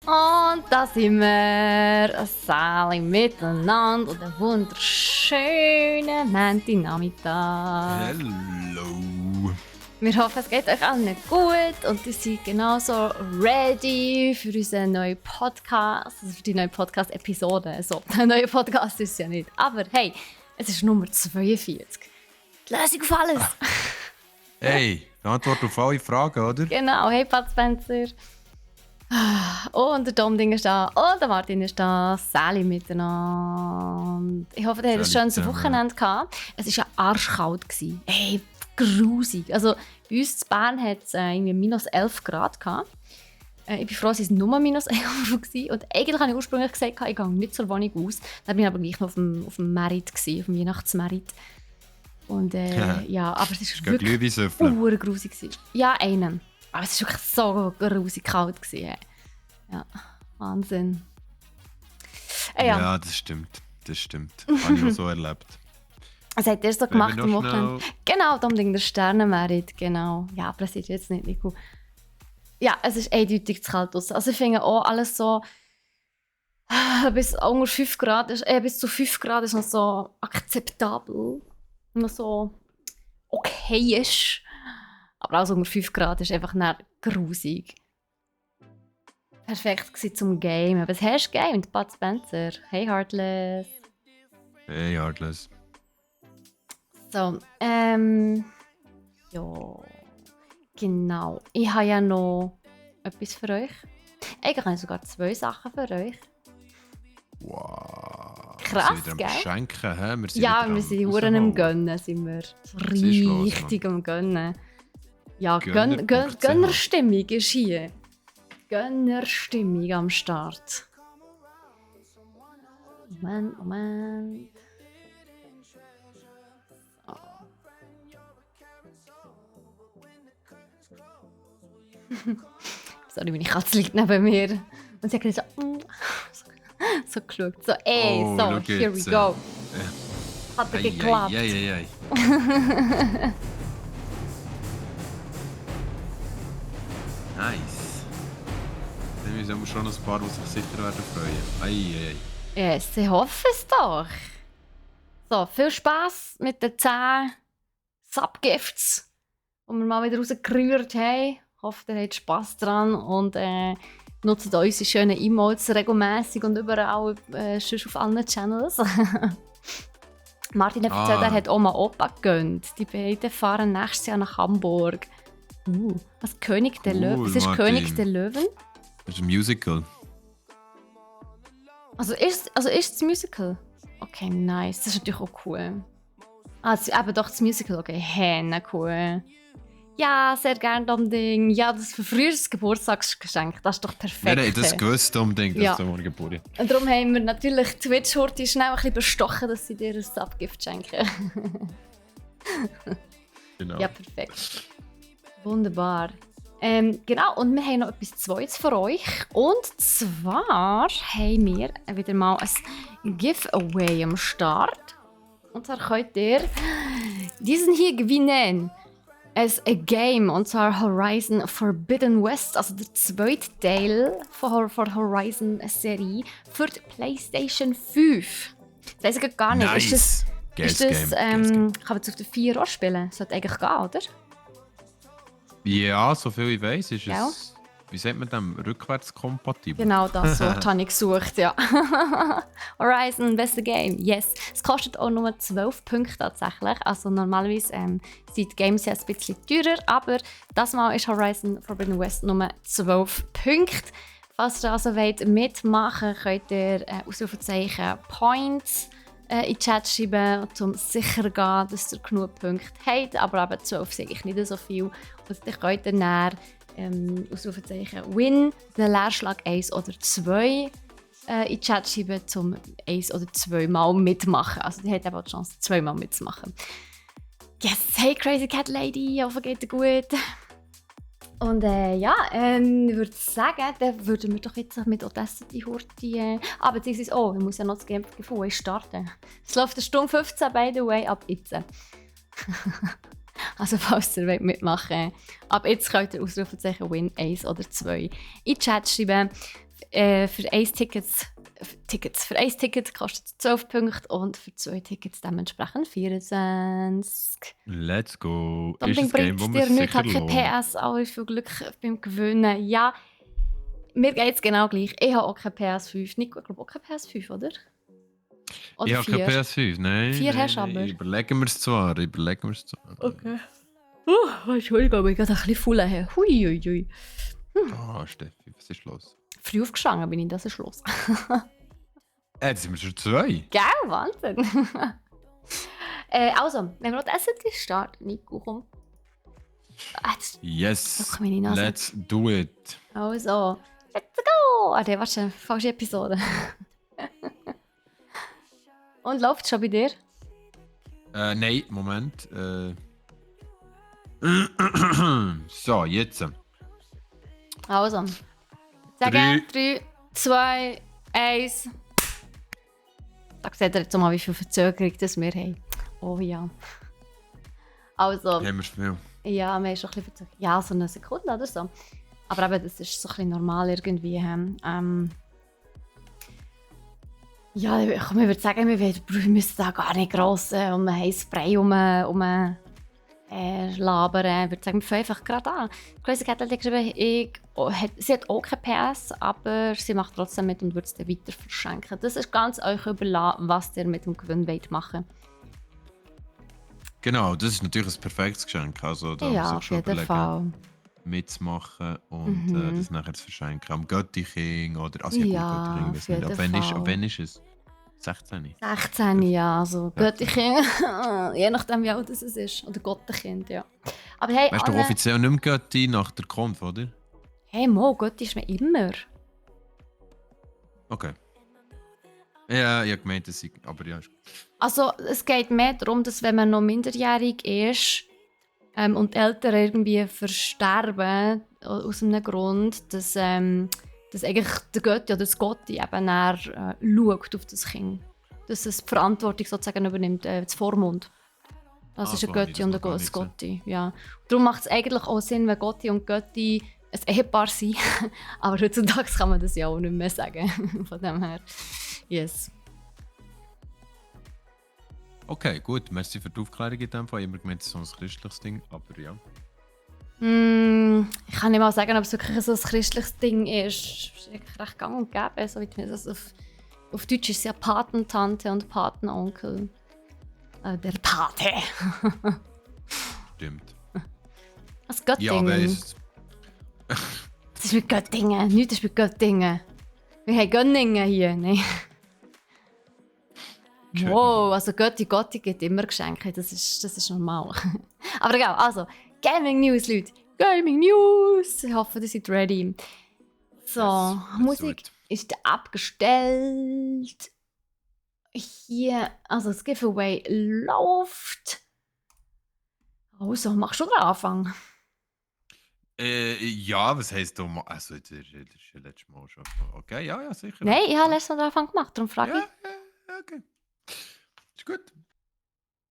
Und da sind wir, Sally miteinander und einen wunderschönen Montagnachmittag. Hello. Wir hoffen, es geht euch allen gut und ihr seid genauso ready für unseren neuen Podcast, also für die neue Podcast-Episode. So, ein neuer Podcast ist es ja nicht. Aber hey, es ist Nummer 42. Die Lösung auf alles. Hey, die Antwort auf alle Fragen, oder? Genau, hey Pat Spencer. Und der Domding ist da und der Martin ist da. Sally miteinander. Ich hoffe, ihr hattet ein Sally schönes zusammen. Wochenende gehabt. Es war ja arschkalt. Hey, grusig. Also bei uns in Bern hat es irgendwie minus 11 Grad gehabt. Ich bin froh, dass es nur minus 11 war. Und eigentlich habe ich ursprünglich gesagt, ich gehe nicht zur Wohnung aus. Dann bin ich aber gleich noch auf dem Merit, auf dem Weihnachtsmerit. Und ja, aber es ist wirklich Glühwein süffeln. urgrusig. Ja, einen. Aber es war wirklich so grusig kalt. Ja, Wahnsinn. Ja. Ja, das stimmt. Das stimmt. Habe ich auch so erlebt. Was habt ihr so Wenn gemacht wir am noch Wochenende? schnell- Genau, darum Ding der Sternenmerit, genau. Ja, aber es ist jetzt nicht Nico. Ja, es ist eindeutig zu kalt draussen. Also ich finde auch alles so bis unter 5 Grad ist, bis zu 5 Grad ist noch so akzeptabel. Noch so okay ist. Aber auch so unter 5 Grad ist einfach nicht grusig. Perfekt gewesen zum Game. Was hast du gegamed, Bud Spencer? Hey Heartless. Hey, Heartless. So, ja. Genau. Ich habe ja noch etwas für euch. Eigentlich habe ich sogar 2 Sachen für euch. Wow. Krass, wir sind wieder gell? am Schenken, hä? Wir sind Ja, wieder wir am sind Huren rausholen. am Gönnen, sind wir. So Was ist los, richtig am Gönnen. Ja, Gönner.ch. Gönnerstimmung ist hier. Gönnerstimmung am Start. Moment. So. Sorry, meine Katze liegt neben mir. Und sie hat gerade so geschaut. So, Oh, so, schau here we jetzt, go. Hat er geklappt. Ei. Nice. Dann müssen wir schon ein paar, die sich sicher werden freuen. Ei. Yes, ich hoffe es doch. So, viel Spass mit den 10 Subgifts, die wir mal wieder rausgerührt haben. Ich hoffe, ihr habt Spass dran und nutzt unsere schönen Emotes regelmässig und überall sonst auf allen Channels. Martin hat erzählt, er hat Oma Opa gegönnt. Die beiden fahren nächstes Jahr nach Hamburg. Was König der Cool, Löwen? Was ist Martin. König der Löwen? Das ist ein Musical. Also ist es Musical? Okay, nice. Das ist natürlich auch cool. Eben doch das Musical. Okay, henne cool. Ja, sehr gerne Ding. Ja, das für früheres Geburtstagsgeschenk. Das ist doch perfekt. Wir haben das gewusst unbedingt, Ja. dass du morgen Geburt hast. Und darum haben wir natürlich Twitch-Horti schnell ein bisschen bestochen, dass sie dir ein Subgift schenken. Genau. Ja, perfekt. Wunderbar. Genau, und wir haben noch etwas Zweites für euch. Und zwar haben wir wieder mal ein Giveaway am Start. Und zwar könnt ihr diesen hier gewinnen. Es ist ein Game, und zwar Horizon Forbidden West, also der zweite Teil von Horizon-Serie für die PlayStation 5. Das weiss ich gar nicht. Nice. Ist das kann man jetzt auf der 4 auch spielen? Sollte eigentlich gehen, oder? Ja, soviel ich weiss, ist Ja. es, wie sagt man dem, rückwärtskompatibel. Genau das Wort habe ich gesucht, ja. Horizon, beste Game, yes. Es kostet auch nur 12 Punkte tatsächlich. Also normalerweise sind die Games ja ein bisschen teurer, aber das Mal ist Horizon Forbidden West nur 12 Punkte. Falls ihr also mitmachen wollt, könnt ihr Ausrufezeichen Points in den Chat schreiben, um sicher zu gehen, dass ihr genug Punkte habt. Aber eben 12 sage ich nicht so viel. Und ihr könnt dann Ausrufezeichen Win, den Leerschlag 1 oder 2 in den Chat schreiben, um 1 oder 2 Mal mitmachen. Also ihr habt eben auch die Chance, 2 Mal mitzumachen. Yes, hey Crazy Cat Lady, ich hoffe, geht dir gut. Und ich würde sagen, dann würden wir doch jetzt mit Audacity Horti... beziehungsweise, ich muss ja noch das Game Giveaway starten. Es läuft 1 Stunde 15, by the way, ab jetzt. Also falls ihr mitmachen wollt, ab jetzt könnt ihr Ausrufezeichen Win 1 oder 2 in den Chat schreiben. für 1 für 1 Ticket kostet es 12 Punkte und für 2 Tickets dementsprechend 24. Let's go. Dann Ist ein Game, bringt wo es man dir nichts, sicher hat kein lohnt. PS, aber viel Glück beim Gewinnen. Ja, mir geht es genau gleich. Ich habe auch kein PS5. Nico, ich glaube auch kein PS5, oder? Oder Ich habe kein 4. PS5. Nein, 4 nein, hast du nein. aber. Überlegen wir es zwar. Okay. Entschuldigung, aber ich gerade ein bisschen voll habe. Hui. Ah, Steffi, was ist los? Früh aufgestanden bin ich, das ist los. Jetzt sind wir schon 2. Gell, Wahnsinn. Also, wenn wir noch das Essen starten, Nico, komm. Jetzt Yes, drück meine Nase. let's do it. Also, let's go! Warte, warte, falsche Episode. Und läuft schon bei dir? Nein, Moment. So, jetzt. Also, sagen 3, 2, 1. Da seht ihr jetzt mal, wie viel Verzögerung das wir haben. Oh ja. Also, Haben wir viel. ja, wir haben schon ein bisschen Verzögerung. Ja, so eine Sekunde oder so. Aber eben, das ist so ein bisschen normal irgendwie. Ja, ich würde sagen, wir müssen da gar nicht gross um ein Spray labern. Ich würde sagen, wir fangen einfach gerade an. Crazy Cat hat geschrieben, sie hat auch kein PS, aber sie macht trotzdem mit und würde es dann weiter verschenken. Das ist ganz euch überlassen, was ihr mit dem Gewinn machen wollt. Genau, das ist natürlich ein perfektes Geschenk. Also, da muss Ja, ich auf schon jeden überlegen, Fall. mitzumachen und das nachher zu verschenken. Am Göttiching oder. Also, ja, gut, Ja, Göttiching, auf weiß nicht. jeden Ab Fall. wann ist es? 16. 16, ja, also 16. Göttichen, je nachdem wie alt es ist. Oder Gottenkind, ja. Aber hey, Weißt du doch alle... offiziell nicht mehr Götti nach der Konf, oder? Hey Mo, Götti ist mir immer. Okay. Ja, ich habe gemeint, dass ich. Aber ja, ist gut. Also es geht mehr darum, dass wenn man noch minderjährig ist und die Eltern irgendwie versterben, aus einem Grund, dass eigentlich der Götti oder das Gotti eben dann, schaut auf das Kind. Dass es die Verantwortung sozusagen übernimmt, das Vormund. Das ist so ein habe ich Götti das und noch gar ein nicht gesehen. Gotti. Ja. Darum macht es eigentlich auch Sinn, wenn Gotti und Götti ein Ehepaar sind. Aber heutzutage kann man das ja auch nicht mehr sagen. Von dem her, yes. Okay, gut. Merci für die Aufklärung in dem Fall. Ich habe immer gemeint, es ist so ein christliches Ding, aber ja. Ich kann nicht mal sagen, ob es wirklich so ein christliches Ding ist. Es ist eigentlich recht gang und gäbe. So wie das auf Deutsch ist es ja Patentante und Patenonkel. Der Pate. Stimmt. Was Ja, Göttingen? weißt Das ist mit Göttingen. Nichts ist mit Göttingen. Wir haben Göttingen hier. Nein. Wow, also Gotti gibt immer Geschenke. Das ist normal. Aber egal, also Gaming News, Leute. Gaming News. Ich hoffe, ihr seid ready. So, Yes, let's do Musik it. ist abgestellt. Hier, also das Giveaway läuft. Also, machst du den Anfang? Ja, was heisst du? Also, das ist ja letztes Mal schon. Okay, ja, sicher. Nein, ich habe letztes Mal den Anfang gemacht, darum frage Ja, okay. Ist gut.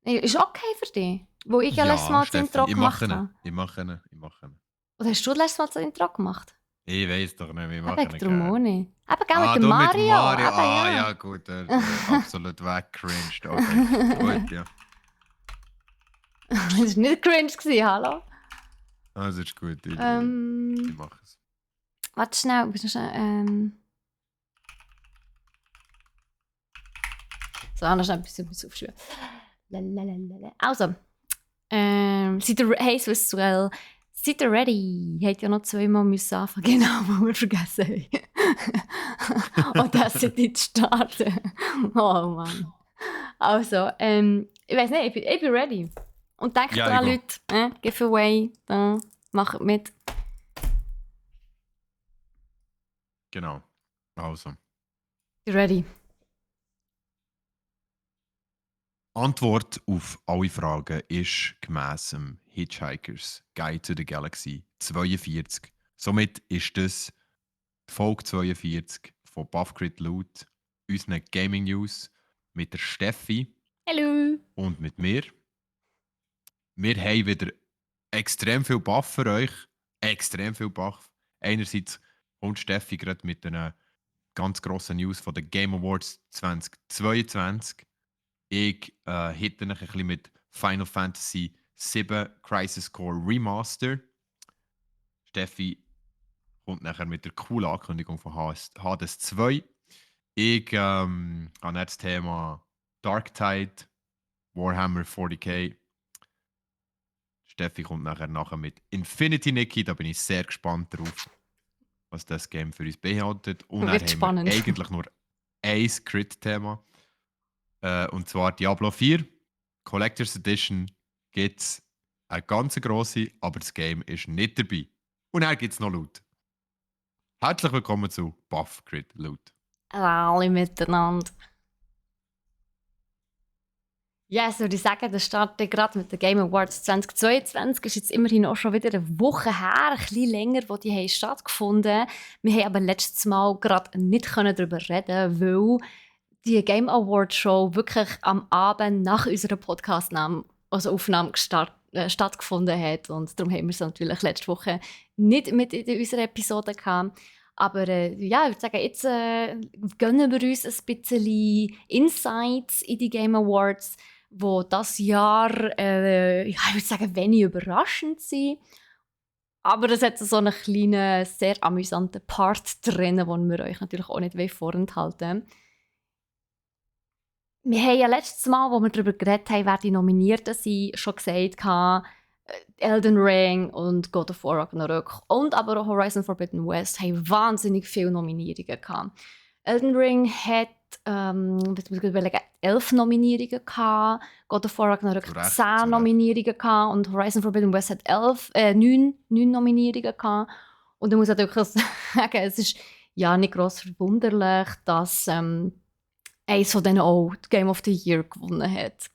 ich. Ist okay für dich? Wo ich ja letztes Mal das Steffi, Intro ich gemacht mache ihn. habe. Ich mache ihn. Oder hast du letztes Mal das Intro gemacht? Ich weiß doch nicht, wie ich mache Eben, darum auch nicht. Eben, gell, Ah, mit dem du Mario. mit Mario. Eben, Ah, ja. ja, gut. Absolut weggecringed. Okay, gut, ja. Das war nicht cringe, hallo? Also ist gut. Ich mache es. Warte schnell, bist du schnell. So, noch schnell etwas aufschreiben. Lalalala. Also, seid ihr hey, Swisswell, seid ihr ready? Hätte ja noch zweimal müssen anfangen, genau, wo wir vergessen haben. Und das sind nicht starten. Oh Mann. Also, ich weiß nicht, ich bin ready. Und denkt Ja, dran, ich Leute, Giveaway, macht mit. Genau. Also. You ready? Antwort auf alle Fragen ist gemäss dem Hitchhikers Guide to the Galaxy 42. Somit ist das die Folge 42 von Buffgrid Loot, unseren Gaming News mit der Steffi Hallo! und mit mir. Wir haben wieder extrem viel Buff für euch. Extrem viel Buff. Einerseits kommt Steffi gerade mit einem ganz grosse News von den Game Awards 2022. Ich hitte euch ein bisschen mit Final Fantasy VII Crisis Core Remaster. Steffi kommt nachher mit der coolen Ankündigung von Hades 2. Ich habe das Thema Dark Tide, Warhammer 40k. Steffi kommt nachher mit Infinity Nikki. Da bin ich sehr gespannt drauf, was das Game für uns beinhaltet. Und dann haben spannend. wir eigentlich nur ein Crit-Thema. Und zwar Diablo 4. Collector's Edition gibt es eine ganz grosse, aber das Game ist nicht dabei. Und dann gibt es noch Loot. Herzlich willkommen zu Buff Crit Loot. Alle miteinander. Ja, yes, würde ich sagen, der startet gerade mit den Game Awards 2022. Ist jetzt immerhin auch schon wieder eine Woche her, ein bisschen länger, wo die haben stattgefunden. Wir haben aber letztes Mal gerade nicht darüber reden, weil die Game Award Show wirklich am Abend nach unserer Aufnahme stattgefunden hat. Und darum haben wir es natürlich letzte Woche nicht mit in unserer Episode gehabt. Aber ja, ich würde sagen, jetzt gönnen wir uns ein bisschen Insights in die Game Awards, wo das Jahr, ich würde sagen, wenig überraschend sind. Aber es hat so einen kleinen, sehr amüsanten Part drin, den wir euch natürlich auch nicht vorenthalten wollen. Wir haben ja letztes Mal, als wir darüber geredet haben, wer die Nominierten sind, schon gesagt, Elden Ring und God of War Ragnarök und aber auch Horizon Forbidden West haben wahnsinnig viele Nominierungen gehabt. Elden Ring hat 11 Nominierungen gehabt, God of War Ragnarök 10 Nominierungen gehabt und Horizon Forbidden West hat 9 Nominierungen gehabt. Und ich muss natürlich sagen, es ist ja nicht gross verwunderlich, dass eins von denen auch das Game of the Year gewonnen hat.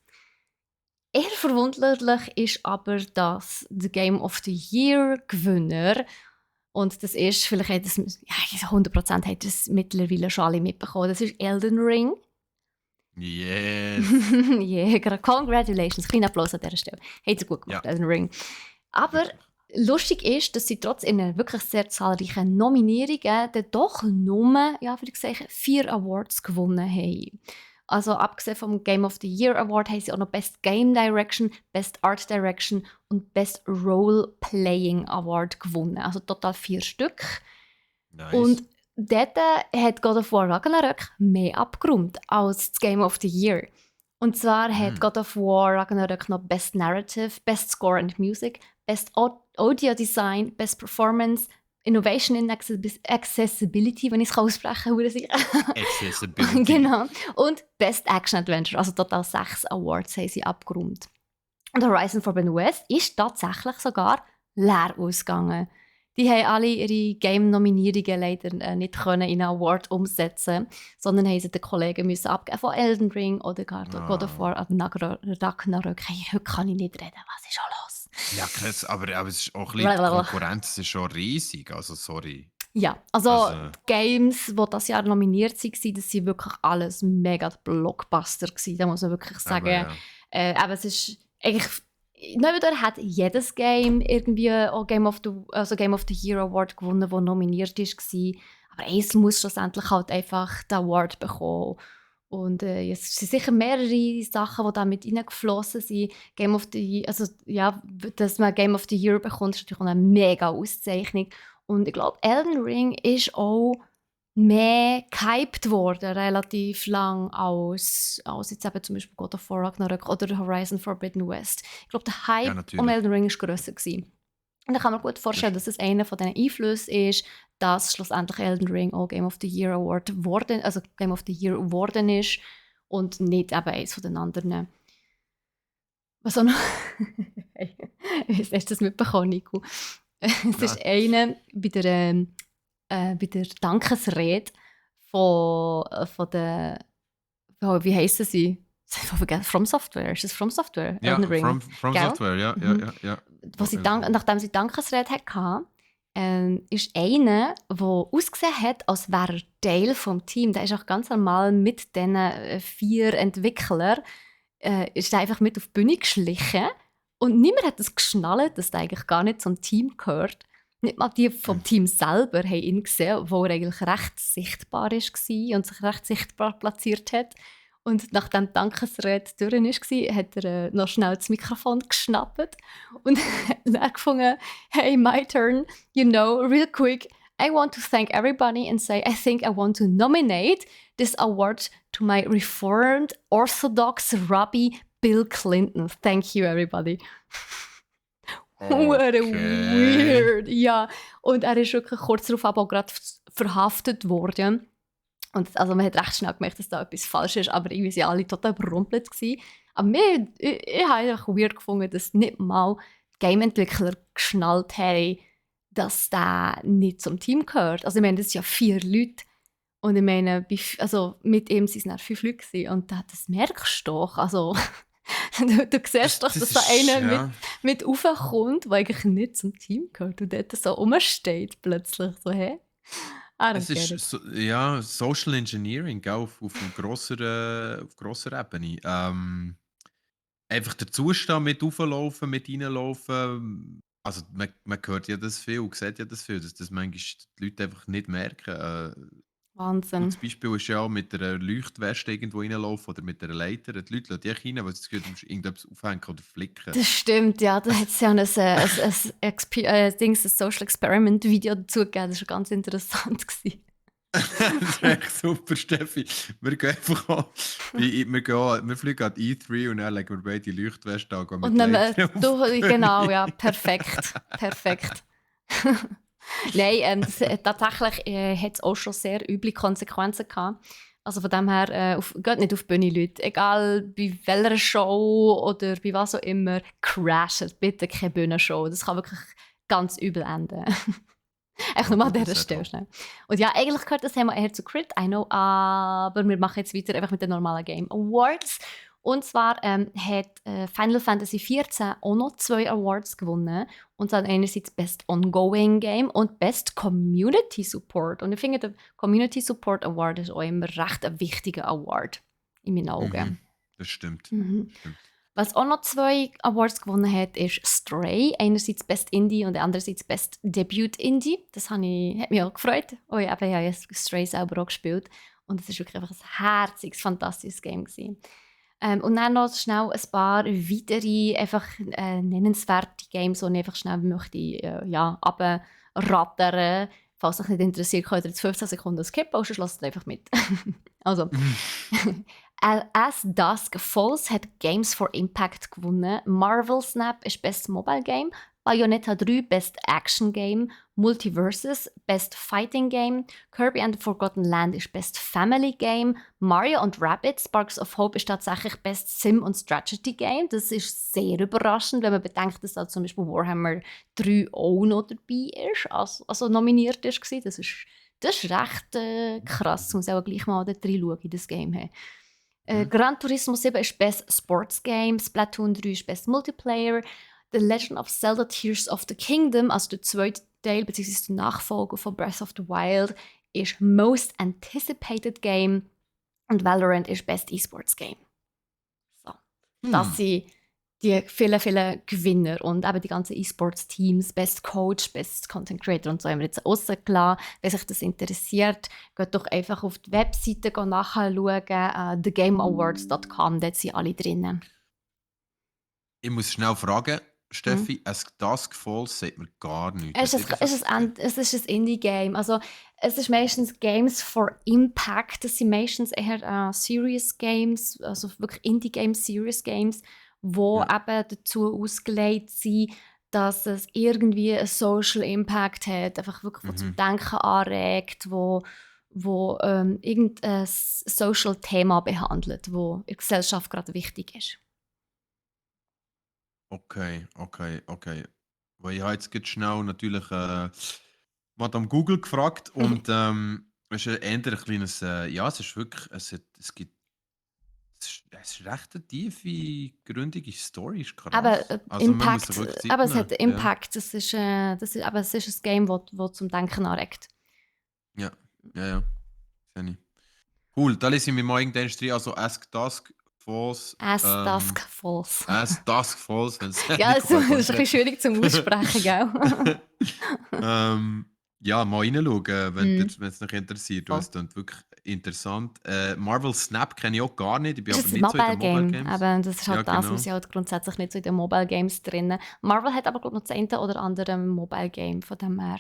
Eher verwunderlich ist aber, dass der Game of the Year Gewinner, und das ist, vielleicht hat es, 100% hat es mittlerweile schon alle mitbekommen, das ist Elden Ring. Yes! Yeah, congratulations, kleiner Applaus an dieser Stelle. Hat es gut gemacht, ja. Elden Ring. Aber lustig ist, dass sie trotz ihrer wirklich sehr zahlreichen Nominierungen dann doch nur, 4 Awards gewonnen haben. Also abgesehen vom Game of the Year Award haben sie auch noch Best Game Direction, Best Art Direction und Best Role Playing Award gewonnen. Also total 4 Stück. Nice. Und dort hat God of War Ragnarök mehr abgeräumt als das Game of the Year. Und zwar hat God of War Ragnarök noch Best Narrative, Best Score and Music, Best Audio Design, Best Performance, Innovation in Accessibility, wenn ich es aussprechen kann. Accessibility. Genau. Und Best Action Adventure, also total 6 Awards haben sie abgeräumt. Und Horizon Forbidden West ist tatsächlich sogar leer ausgegangen. Die haben alle ihre Game-Nominierungen leider nicht können in einen Award umsetzen, sondern haben sie den Kollegen müssen abgeben von Elden Ring oder gar God of War Ragnarök. Hey, heute kann ich nicht reden, was ist schon los? Ja, krass, aber es ist auch ein bisschen, die Konkurrenz ist schon riesig, also sorry. Ja, also die Games, die dieses Jahr nominiert waren, das waren wirklich alles mega Blockbuster gewesen, da muss man wirklich sagen. Aber es ist eigentlich, nicht hat jedes Game irgendwie auch Game of the Year Award gewonnen, das nominiert war. Aber eins muss schlussendlich halt einfach den Award bekommen. Und es sind sicher mehrere Sachen, die da mit reingeflossen sind. Dass man Game of the Year bekommt, ist natürlich auch eine mega Auszeichnung. Und ich glaube, Elden Ring ist auch mehr gehypt worden, relativ lang, als jetzt eben zum Beispiel God of War Ragnarök oder Horizon Forbidden West. Ich glaube, der Hype um Elden Ring war grösser gewesen. Und dann kann man gut vorstellen, dass es einer von diesen Einflüssen ist, dass schlussendlich Elden Ring auch Game of the Year Award Game of the Year geworden ist und nicht eben eins von den anderen. Was auch noch? Hast du das mitbekommen, Nico? Es ist einer bei der Dankesrede von der, wie heissen sie? From Software, ist das From Software? Ja, Elden Ring. From Software, ja. Nachdem sie Dankesrede hatte, ist einer, der ausgesehen hat, als wäre er Teil des Teams. Der ist auch ganz normal mit diesen 4 Entwicklern ist einfach mit auf die Bühne geschlichen. Und niemand hat es geschnallt, dass der eigentlich gar nicht zum Team gehört. Nicht mal die vom Hm. Team selber haben ihn gesehen, wo er eigentlich recht sichtbar war und sich recht sichtbar platziert hat. Und nachdem die Dankesrede durch war, hat er noch schnell das Mikrofon geschnappt und hat dann gefunden, hey, my turn, real quick, I want to thank everybody and say I think I want to nominate this award to my Reformed Orthodox Rabbi Bill Clinton. Thank you, everybody. What Okay. weird. Ja, und er ist wirklich kurz darauf aber auch gerade verhaftet worden. Und also man hat recht schnell gemerkt, dass da etwas falsch ist, aber irgendwie waren alle total überrumpelt gewesen. Aber ich habe einfach weird gefunden, dass nicht mal die Game-Entwickler geschnallt haben, dass der nicht zum Team gehört. Also ich meine, das sind ja 4 Leute. Und ich meine, also mit ihm waren es dann 5 Leute gewesen. Und das merkst du doch. Also du siehst doch, dass da einer ja. mit raufkommt, der eigentlich nicht zum Team gehört und dort so rumsteht plötzlich. So, hä? I don't Es get ist it. so, ja, Social Engineering, gell, auf grosser Ebene. Einfach dazustehen, mit rauflaufen, mit reinlaufen. Also man hört ja das viel, sieht ja das viel, dass das manchmal die Leute einfach nicht merken. Wahnsinn. Gutes Beispiel ist ja auch mit einer Leuchtweste irgendwo reinlaufen oder mit einer Leiter. Die Leute lassen dich rein, weil sie das Gefühl haben, du musst irgendetwas aufhängen oder flicken. Das stimmt, ja. Da hat es ja ein Social Experiment Video dazu gegeben. Das war ganz interessant. Gewesen. Das ist echt super, Steffi. Wir gehen einfach an, wir fliegen an die E3 und dann legen wir beide die Leuchtweste an, gehen Und mit dann, Leitern auf die genau, Bühne. ja, perfekt. Perfekt. Nein, tatsächlich hat es auch schon sehr üble Konsequenzen gehabt. Also von dem her, geht nicht auf die Bühne, Leute. Egal bei welcher Show oder bei was auch immer, crasht bitte keine Bühnenshow. Das kann wirklich ganz übel enden. Echt Ja, nur an gut, dieser das hat Stelle halt. schnell. Und ja, eigentlich gehört das Thema eher zu Crit, I know, aber wir machen jetzt weiter einfach mit den normalen Game Awards. Und zwar hat Final Fantasy XIV auch noch 2 Awards gewonnen. Und dann einerseits Best Ongoing Game und Best Community Support. Und ich finde, der Community Support Award ist auch immer recht ein wichtiger Award in meinen Mhm, Augen. das stimmt. Mhm. Das stimmt. Was auch noch 2 Awards gewonnen hat, ist Stray. Einerseits Best Indie und andererseits Best Debut Indie. Das hat mich auch gefreut. Oh ja, aber ich habe ja Stray selber auch gespielt. Und es war wirklich einfach ein herziges, fantastisches Game gewesen. Und dann noch schnell ein paar weitere, einfach nennenswerte Games, die ich einfach schnell möchte, abrattern. Falls euch nicht interessiert, könnt ihr jetzt 15 Sekunden skippen oder lasst einfach mit. Also, As Dusk Falls hat Games for Impact gewonnen. Marvel Snap ist Best Mobile Game. Bayonetta 3 Best Action Game. Multiverses Best Fighting Game. Kirby and the Forgotten Land ist Best Family Game. Mario und Rabbids Sparks of Hope ist tatsächlich Best Sim und Strategy Game. Das ist sehr überraschend, wenn man bedenkt, dass da zum Beispiel Warhammer 3 auch noch dabei ist, also nominiert ist. Das ist recht krass. Ich muss auch gleich mal da reinschauen in das Game. Hey. Gran Turismo 7 ist Best Sports Game, Splatoon 3 ist Best Multiplayer, The Legend of Zelda Tears of the Kingdom, also der zweite Teil bzw. der Nachfolger von Breath of the Wild, ist Most Anticipated Game und Valorant ist Best Esports Game. So. Das sind die vielen Gewinner und eben die ganzen E-Sports-Teams, Best Coach, Best Content Creator und so haben wir jetzt rausgelassen. Wenn sich das interessiert, geht doch einfach auf die Webseite nachschauen, thegameawards.com, dort sind alle drinnen. Ich muss schnell fragen, Mhm. Steffi, As Dusk Falls sagt mir gar nichts. Es ist, es ist ein Indie-Game. Also, es ist meistens Games for Impact. Das sind meistens eher Serious Games, also wirklich Indie-Games, Serious Games, wo Ja. eben dazu ausgelegt sind, dass es irgendwie einen Social Impact hat, einfach wirklich wo zum Denken anregt, wo irgendein Social-Thema behandelt, wo in der Gesellschaft gerade wichtig ist. Okay, okay, okay. Weil ich habe jetzt gerade schnell natürlich Madame Google gefragt und es ist eher ein kleines, ja, es ist wirklich, es gibt, es ist recht eine tiefe, gründige Story, ist Aber krass. Also man muss sich Impact, wirklich Zeit aber es hat nehmen. Ja, Impact. Aber es ist ein Game, das zum Denken anregt. ja, ja, ja, sehe ich. Cool, da lese ich mir mal irgendwann rein. Also Ask Dusk Falls. As Dusk Falls. As Dusk Falls, wenn es Ja, nicht also, das ist ein sagen. bisschen schwierig zum Aussprechen, gell? Ja, mal reinschauen, wenn Mhm, es dich interessiert. Weil voll. es klingt wirklich interessant. Marvel Snap kenne ich auch gar nicht. Ich bin Ist aber es ein nicht so in den Mobile Mobile Game? Games. Aber das ist Ja, halt das, wir genau. sind halt grundsätzlich nicht so in den Mobile Games drin. Marvel hat aber glaub, noch das eine oder andere Mobile Game, von dem her.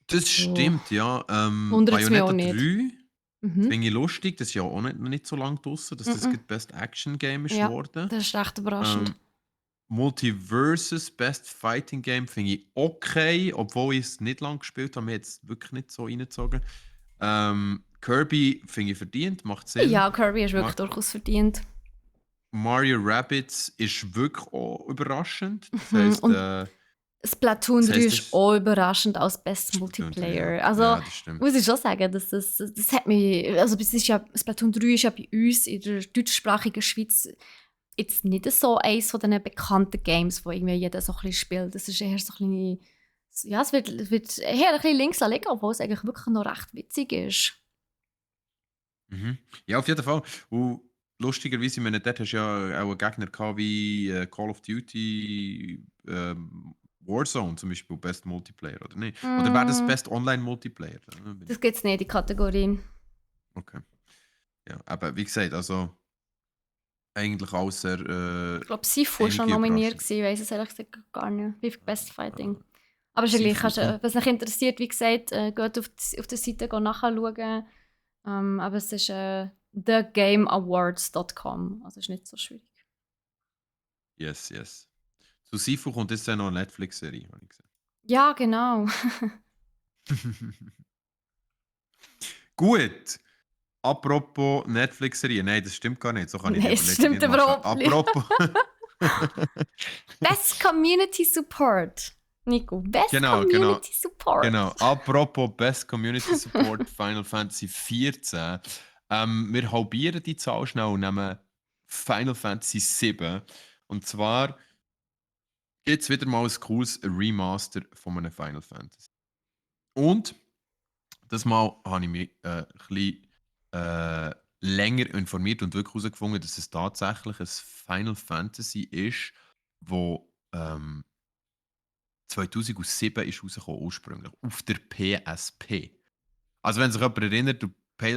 Das So, stimmt, ja. wundert es mich auch Bayonetta nicht. 3 Mhm. finde ich lustig. Das ist ja auch noch nicht so lange draussen, dass das Mhm. gerade Best Action Game ist Ja, geworden. das ist recht überraschend. Ähm, Multiversus Best Fighting Game finde ich okay, obwohl ich es nicht lange gespielt habe. Mir hat es wirklich nicht so reingezogen. Kirby finde ich verdient, macht Sinn. Ja, Kirby ist wirklich Ma durchaus verdient. Mario Rabbids ist wirklich auch überraschend. Mhm. Und Splatoon Das 3 heisst, ist auch überraschend als Best Splatoon 3, ja. Multiplayer. Also, Ja, das stimmt. muss ich schon sagen, das hat mich. Also, Splatoon 3 ist ja bei uns in der deutschsprachigen Schweiz jetzt nicht so eines von diesen bekannten Games, wo irgendwie jeder so ein bisschen spielt. Das ist eher so ein bisschen. Ja, es wird eher ein bisschen links liegen, obwohl es eigentlich wirklich noch recht witzig ist. Mhm. Ja, auf jeden Fall. Und lustigerweise, ich meine, dort hast du ja auch einen Gegner gehabt wie Call of Duty Warzone zum Beispiel, Best Multiplayer, oder nicht? Oder wäre das Mm, Best Online Multiplayer? das gibt es nicht, die Kategorien. Okay. Ja, aber wie gesagt, also eigentlich außer Ich glaube, Sifu war schon einige nominiert, Überraschungen. ich weiß es ehrlich gesagt gar nicht. Wie Best Fighting. Aber ist ja gleich, Sifu kommt. was euch interessiert, wie gesagt, geht auf der Seite nachschauen. Aber es ist thegameawards.com, also ist nicht so schwierig. Yes, yes. Zu Sifu kommt jetzt ja noch eine Netflix-Serie, habe ich gesehen. Ja, genau. Gut. Apropos Netflix-Serie. Nein, das stimmt gar nicht. So kann ich die Nein, es Überleitung stimmt nicht machen. überhaupt nicht. Apropos. Best Community Support. Nico, Best Genau, Community Support. genau. Apropos Best Community Support Final Fantasy 14. Wir halbieren die Zahl schnell und nehmen Final Fantasy 7. Und zwar gibt es wieder mal ein cooles Remaster von einem Final Fantasy. Und das Mal habe ich mich ein bisschen länger informiert und wirklich herausgefunden, dass es tatsächlich ein Final Fantasy ist, wo 2007 ist rausgekommen, ursprünglich, auf der PSP. Also wenn sich jemand erinnert, der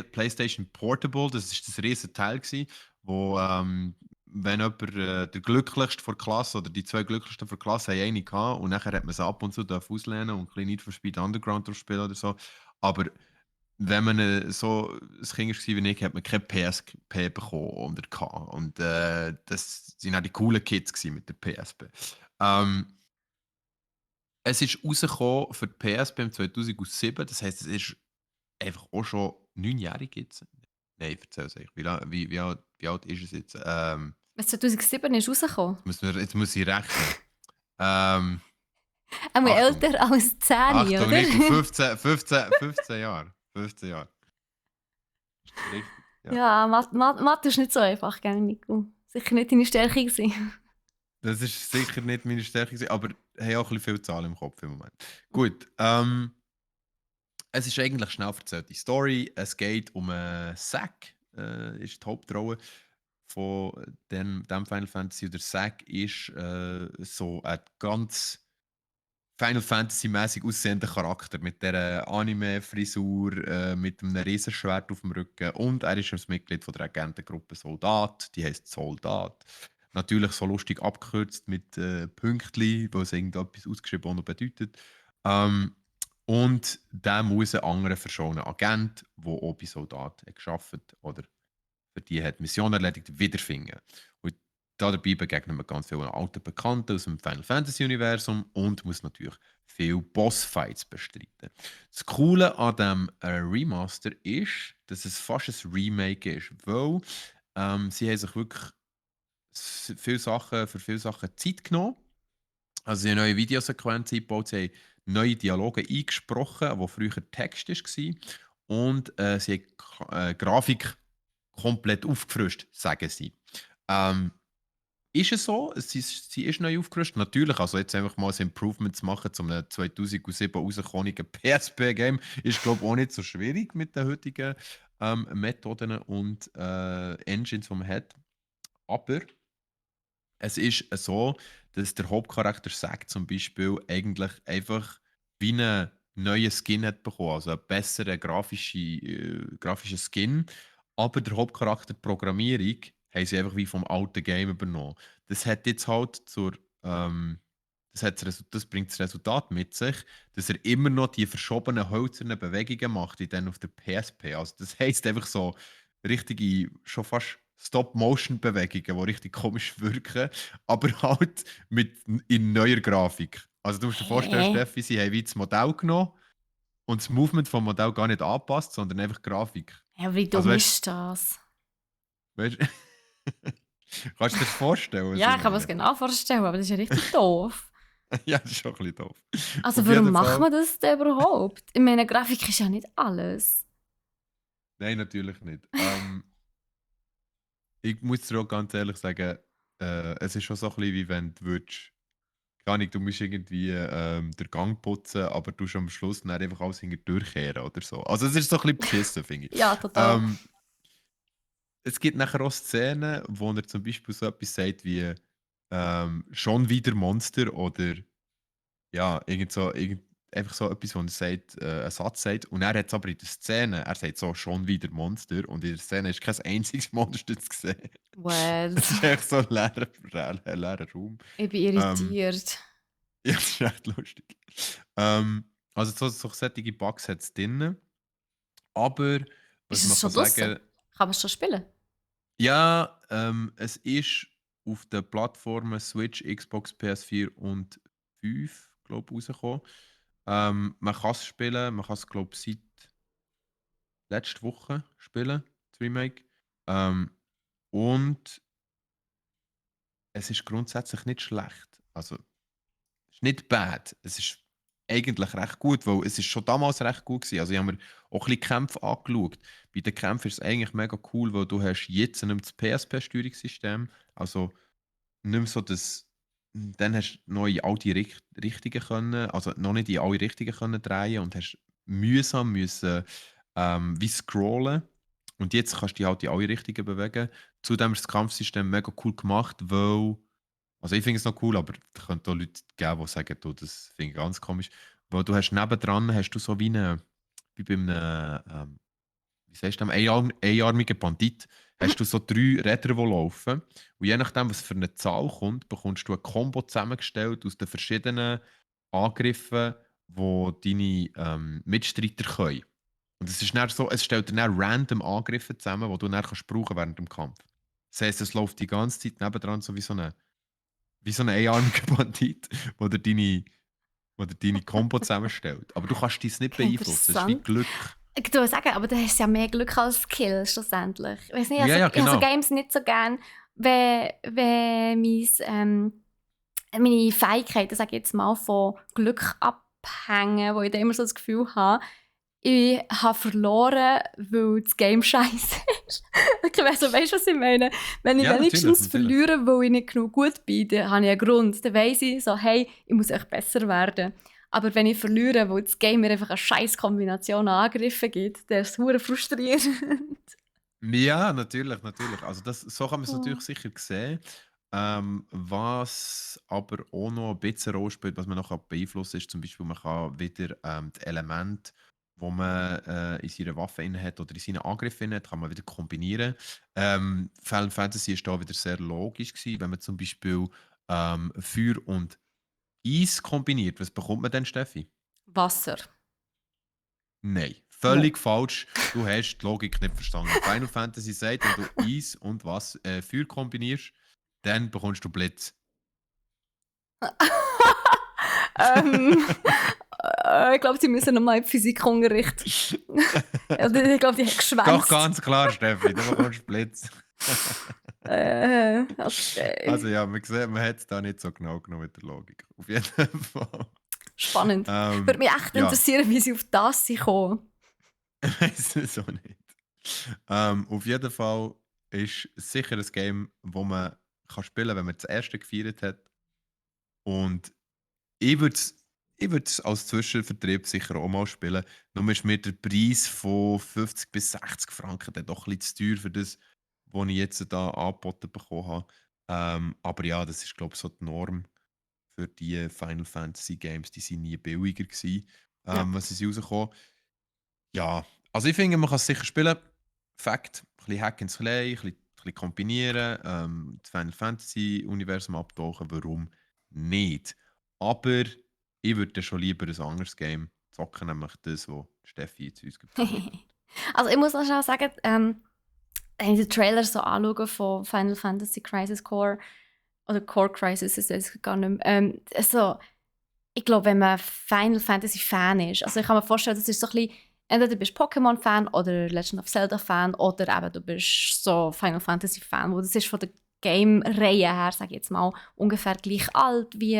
PlayStation Portable, das ist das riesen Teil gewesen, wo wenn jemand der glücklichste vor der Klasse oder die zwei glücklichsten vor der Klasse haben eine gehabt und nachher hat man sie ab und zu auslehnen und ein bisschen Need for Speed Underground durchspielen oder so. Aber wenn man so ein Kind war wie ich, hat man keine PSP bekommen oder gehabt. Und das waren auch die coolen Kids gewesen mit der PSP. Ähm, Es ist rausgekommen für die PSP im 2007, das heisst, es ist einfach auch schon 9-jährig jetzt. Nein, erzähl's euch. Wie alt ist es jetzt? Was 2007 ist rausgekommen. Jetzt muss ich rechnen. Ähm, Auch Achtung. älter als 10, Achtung, oder? Nico, 15 Jahre. 15 Jahre. Ist das richtig? Ja. Ja, Mathe ist nicht so einfach, gell, Nico? Sicher nicht deine Stärke gewesen. Das ist sicher nicht meine Stärke, gewesen, aber ich habe auch ein bisschen viele Zahlen im Kopf im Moment. Gut, es ist eigentlich schnell erzählt, die Story. Es geht um Zack, ist die Hauptrolle von dem Final Fantasy. Der Zack ist so ein ganz Final Fantasy-mäßig aussehender Charakter mit der Anime-Frisur, mit einem Riesenschwert auf dem Rücken und er ist ein Mitglied von der Agentengruppe Soldat, die heißt Soldat. Natürlich so lustig abgekürzt mit Pünktli, wo es irgendetwas ausgeschrieben auch noch bedeutet. Ähm, und der muss einen anderen verschonen Agent, der auch bei Soldat hat gearbeitet oder für die hat Mission erledigt, wiederfinden. Und dabei begegnen wir ganz vielen alten Bekannten aus dem Final Fantasy-Universum und muss natürlich viele Bossfights bestreiten. Das Coole an dem Remaster ist, dass es fast ein Remake ist, weil sie haben sich wirklich für viele Sachen Zeit genommen. Also sie haben neue Videosequenzen eingebaut, sie haben neue Dialoge eingesprochen, wo früher Text war. Und sie haben Grafik komplett aufgefrischt, sagen sie. Ähm, ist es so? Sie ist neu aufgerüstet? Natürlich, also jetzt einfach mal ein Improvement zu machen zu einem 2007 rausgekommenen PSP-Game ist, glaube ich, auch nicht so schwierig mit den heutigen Methoden und Engines, die man hat. Aber es ist so, dass der Hauptcharakter Zack zum Beispiel eigentlich einfach wie einen neuen Skin hat bekommen, also einen besseren grafischen Skin. Aber der Hauptcharakter die Programmierung haben sie einfach wie vom alten Game übernommen. Das hat jetzt halt das bringt das Resultat mit sich, dass er immer noch die verschobenen hölzernen Bewegungen macht, wie dann auf der PSP. Also das heisst einfach so richtige, schon fast Stop-Motion-Bewegungen, die richtig komisch wirken, aber halt in neuer Grafik. Also du musst dir vorstellen, Hä? Steffi, sie haben wie das Modell genommen und das Movement vom Modell gar nicht angepasst, sondern einfach Grafik. Ja, wie Also dumm weißt ist das? du, kannst du dir das vorstellen, was Ja, ich ich kann mir das meine? genau vorstellen, aber das ist ja richtig doof. Ja, das ist schon ein bisschen doof. Also Auf warum jeden macht Fall. man das denn überhaupt? Ich meine, Grafik ist ja nicht alles. Nein, natürlich nicht. Ich muss dir auch ganz ehrlich sagen, es ist schon so ein bisschen wie wenn du würdest, keine Ahnung, du musst irgendwie den Gang putzen, aber du am Schluss dann einfach alles hinter durchkehren oder so. Also es ist so ein bisschen beschissen, finde ich. Ja, total. Ähm, Es gibt nachher auch Szenen, wo er zum Beispiel so etwas sagt wie «Schon wieder Monster» oder ja, einfach so etwas, wo er sagt, einen Satz sagt und er hat es aber in der Szene, er sagt so «Schon wieder Monster» und in der Szene ist kein einziges Monster zu sehen. Es What? ist echt so ein leerer Raum. Ich bin Ähm, irritiert. ja, das ist echt lustig. Also so solche Bugs hat es drin. Aber Ist was man es kann schon draussen? sagen, Kann man es schon spielen? ja, es ist auf den Plattformen Switch, Xbox, PS4 und 5, glaube ich, rausgekommen. Man kann es spielen, man kann es, glaube ich, seit letzter Woche spielen, das Remake. Ähm, und es ist grundsätzlich nicht schlecht. Also, es ist nicht bad. Es ist eigentlich recht gut, weil es ist schon damals recht gut gewesen. Also ich habe mir auch ein bisschen Kämpfe angeschaut. Bei den Kämpfen ist es eigentlich mega cool, weil du hast jetzt nicht mehr das PSP-Steuerungssystem, also nicht mehr so das dann hast du noch in all die Richtungen können, also noch nicht in alle Richtungen können drehen und hast mühsam müssen, wie scrollen. Und jetzt kannst du dich halt in alle Richtungen bewegen. Zudem ist das Kampfsystem mega cool gemacht, weil also ich finde es noch cool, aber es könnte auch Leute geben, die sagen: «Du, das finde ich ganz komisch.» Weil du hast nebendran hast du so wie bei einem, wie sagst du dem, einarmigen Bandit, Mhm. hast du so 3 Räder, die laufen. Und je nachdem, was für eine Zahl kommt, bekommst du ein Combo zusammengestellt aus den verschiedenen Angriffen, die deine Mitstreiter können. Und es ist dann so, es stellt dann random Angriffe zusammen, die du dann kannst brauchen während dem Kampf. Das heisst, es läuft die ganze Zeit nebendran so wie so ein einarmiger Bandit, wo dir deine Combo zusammenstellt. Aber du kannst dies nicht Okay, beeinflussen. Es ist wie interessant. Glück. Ich würde sagen, aber du hast ja mehr Glück als Skill schlussendlich. Ich weiß nicht, Ja, also, ja, ich habe so genau. Games nicht so gern, wenn meine Fähigkeiten, sage ich jetzt mal, von Glück abhängen, wo ich dann immer so das Gefühl habe, ich habe verloren, weil das Game scheiße ist. Ich weiss, so, weißt du, was ich meine? Wenn ich Ja, natürlich, wenigstens natürlich. verliere, weil ich nicht genug gut bin, dann habe ich einen Grund. Dann weiss ich so, hey, ich muss echt besser werden. Aber wenn ich verliere, weil das Game mir einfach eine scheiß Kombination an Angriffen gibt, dann ist es verdammt frustrierend. Ja, natürlich, natürlich. Also so kann man es Oh. natürlich sicher sehen. Was aber auch noch ein bisschen eine Rolle spielt, was man noch beeinflussen kann, ist zum Beispiel, man kann wieder die Elemente, die man in seiner Waffe inne hat oder in seinen Angriffen inne hat, kann man wieder kombinieren. Final Fantasy ist da wieder sehr logisch gewesen, wenn man zum Beispiel Feuer und Eis kombiniert. Was bekommt man dann, Steffi? Wasser. Nein, Mo. völlig falsch. Du hast die Logik nicht verstanden. Final Fantasy sagt, wenn du Eis und Feuer kombinierst, dann bekommst du Blitz. ähm, ich glaube, sie müssen nochmal in den Physikunterricht. Ich glaube, die hat Doch geschwänzt. ganz klar, Steffi, du bekommst Blitz. Also Okay. ja, man sieht, man hat es da nicht so genau genommen mit der Logik. Auf jeden Fall. Spannend. Würde mich echt Ja, interessieren, wie sie auf das sind gekommen. weiß es auch nicht. Auf jeden Fall ist es sicher ein Game, wo man kann spielen kann, wenn man das erste gefeiert hat. Und Ich würde es ich würde es als Zwischenvertrieb sicher auch mal spielen. Nur ist mir der Preis von 50 bis 60 Franken dann doch ein bisschen zu teuer für das, die ich jetzt da angeboten bekommen habe. Aber ja, das ist, glaube ich, so die Norm für die Final Fantasy Games. Die sind nie billiger gewesen, Ja. was sie rausgekommen. Ja, also ich finde, man kann es sicher spielen. Fakt, ein bisschen Hack and Slay, ein bisschen kombinieren, das Final Fantasy Universum abtauchen, warum nicht? Aber ich würde schon lieber ein anderes Game zocken, nämlich das, was Steffi jetzt uns gepostet hat. Also ich muss noch schnell sagen, wenn ich den Trailer so anschaue von Final Fantasy Crisis Core oder Core Crisis, ich weiß es gar nicht mehr, also, ich glaube, wenn man Final Fantasy Fan ist, also ich kann mir vorstellen, das ist so ein bisschen, entweder du bist Pokémon-Fan oder Legend of Zelda-Fan oder eben du bist so Final Fantasy-Fan, wo das ist von der Game-Reihe her, sage ich jetzt mal, ungefähr gleich alt wie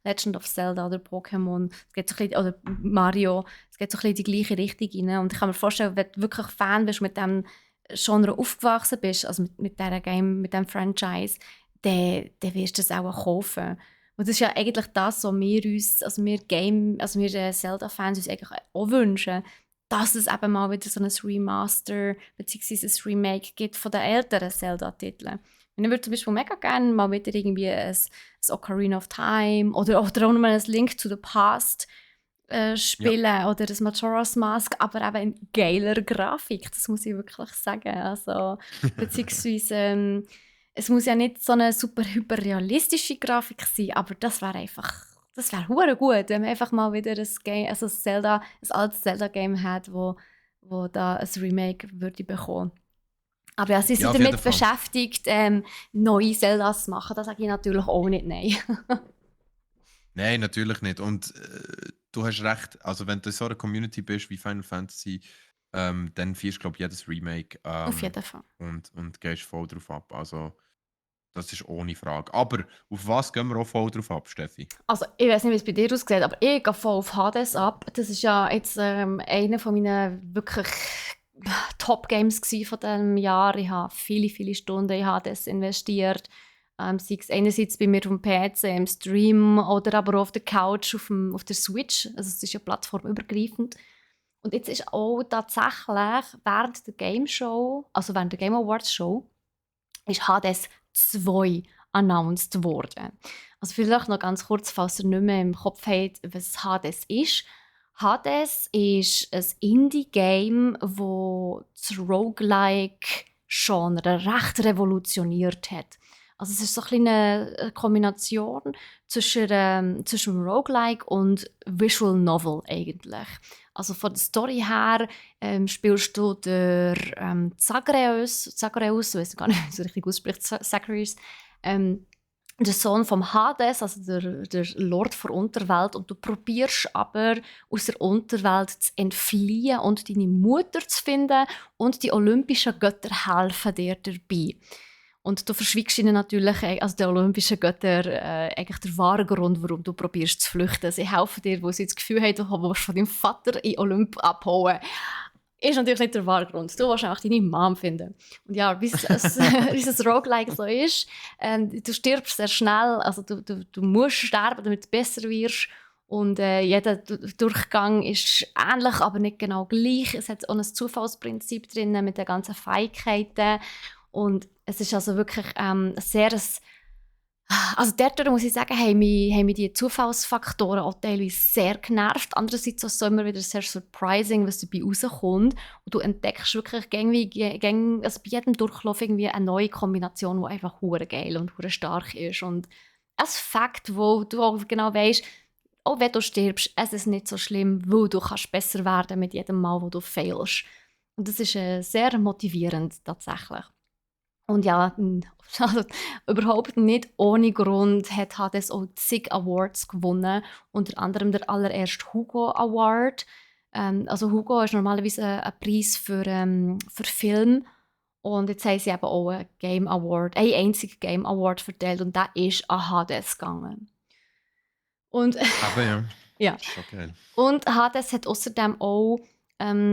Legend of Zelda oder Pokémon. Es geht so ein bisschen, oder Mario, es geht so ein bisschen in die gleiche Richtung rein. Und ich kann mir vorstellen, wenn du wirklich Fan bist, mit dem Genre aufgewachsen bist, also mit dieser Game, mit diesem Franchise, dann wirst du das auch kaufen. Und das ist ja eigentlich das, was wir uns, also wir Zelda-Fans uns eigentlich auch wünschen, dass es eben mal wieder so ein Remaster bzw. ein Remake gibt von den älteren Zelda-Titeln. Ich würde zum Beispiel mega gerne mal wieder irgendwie ein Ocarina of Time oder auch mal ein Link to the Past spielen oder ein Majora's Mask, aber eben in geiler Grafik, das muss ich wirklich sagen. Also, beziehungsweise es muss ja nicht so eine super hyperrealistische Grafik sein, aber das wäre hure gut, wenn man einfach mal wieder ein Game, also ein altes Zelda-Game hat, wo da ein Remake würde bekommen. Aber ja, sie Ja, sind auf jeden damit Fall. beschäftigt, neue Zeldas zu machen. Das sage ich natürlich auch nicht nein. Nein, natürlich nicht. Und du hast recht, also wenn du in so einer Community bist wie Final Fantasy, dann feierst du, glaube ich, jedes Remake Auf jeden Fall. und gehst voll drauf ab. Also, das ist ohne Frage. Aber auf was gehen wir auch voll drauf ab, Steffi? Also, ich weiß nicht, wie es bei dir aussieht, aber ich gehe voll auf Hades ab. Das ist ja jetzt einer von meinen wirklich Top-Games von diesem Jahr. Ich habe viele, viele Stunden in Hades investiert. Sei es einerseits bei mir auf dem PC im Stream oder aber auch auf der Couch auf der Switch. Also es ist ja plattformübergreifend. Und jetzt ist auch tatsächlich während der Game Show, also während der Game Awards Show, ist Hades 2 announced worden. Also vielleicht noch ganz kurz, falls ihr nicht mehr im Kopf habt, was Hades ist. Hades ist ein Indie-Game, das Roguelike-Genre recht revolutioniert hat. Also es ist so ein bisschen eine Kombination zwischen Roguelike und Visual Novel eigentlich. Also von der Story her spielst du der Zagreus, ich weiß gar nicht, wie man so richtig ausspricht, Zagreus, der Sohn vom Hades, also der Lord der Unterwelt, und du probierst aber aus der Unterwelt zu entfliehen und deine Mutter zu finden, und die olympischen Götter helfen dir dabei. Und du verschwiegst ihnen natürlich, also den olympischen Göttern, eigentlich der wahre Grund, warum du probierst zu flüchten. Sie helfen dir, wo sie das Gefühl haben, du willst von deinem Vater in Olymp abhauen. Ist natürlich nicht der wahre Grund. Du willst einfach deine Mom finden. Und ja, wie es Roguelike so ist, du stirbst sehr schnell, also du musst sterben, damit du besser wirst. Und jeder Durchgang ist ähnlich, aber nicht genau gleich. Es hat auch ein Zufallsprinzip drin mit den ganzen Fähigkeiten. Und es ist also wirklich also dort muss ich sagen, haben mich die Zufallsfaktoren auch teilweise sehr genervt. Andererseits ist es immer wieder sehr surprising, was dabei rauskommt. Und du entdeckst wirklich also bei jedem Durchlauf irgendwie eine neue Kombination, die einfach hure geil und hure stark ist. Und ein Fakt, wo du auch genau weißt, auch wenn du stirbst, es ist nicht so schlimm, weil du kannst besser werden mit jedem Mal, wo du failst. Und das ist sehr motivierend tatsächlich. Und ja, also überhaupt nicht ohne Grund hat Hades auch zig Awards gewonnen, unter anderem der allererste Hugo Award. Also Hugo ist normalerweise ein Preis für Film. Und jetzt haben sie eben auch einen Game Award, einen einzigen Game Award verteilt, und der ist an Hades gegangen. Und Aber ja, ja. schon geil. Und Hades hat außerdem auch,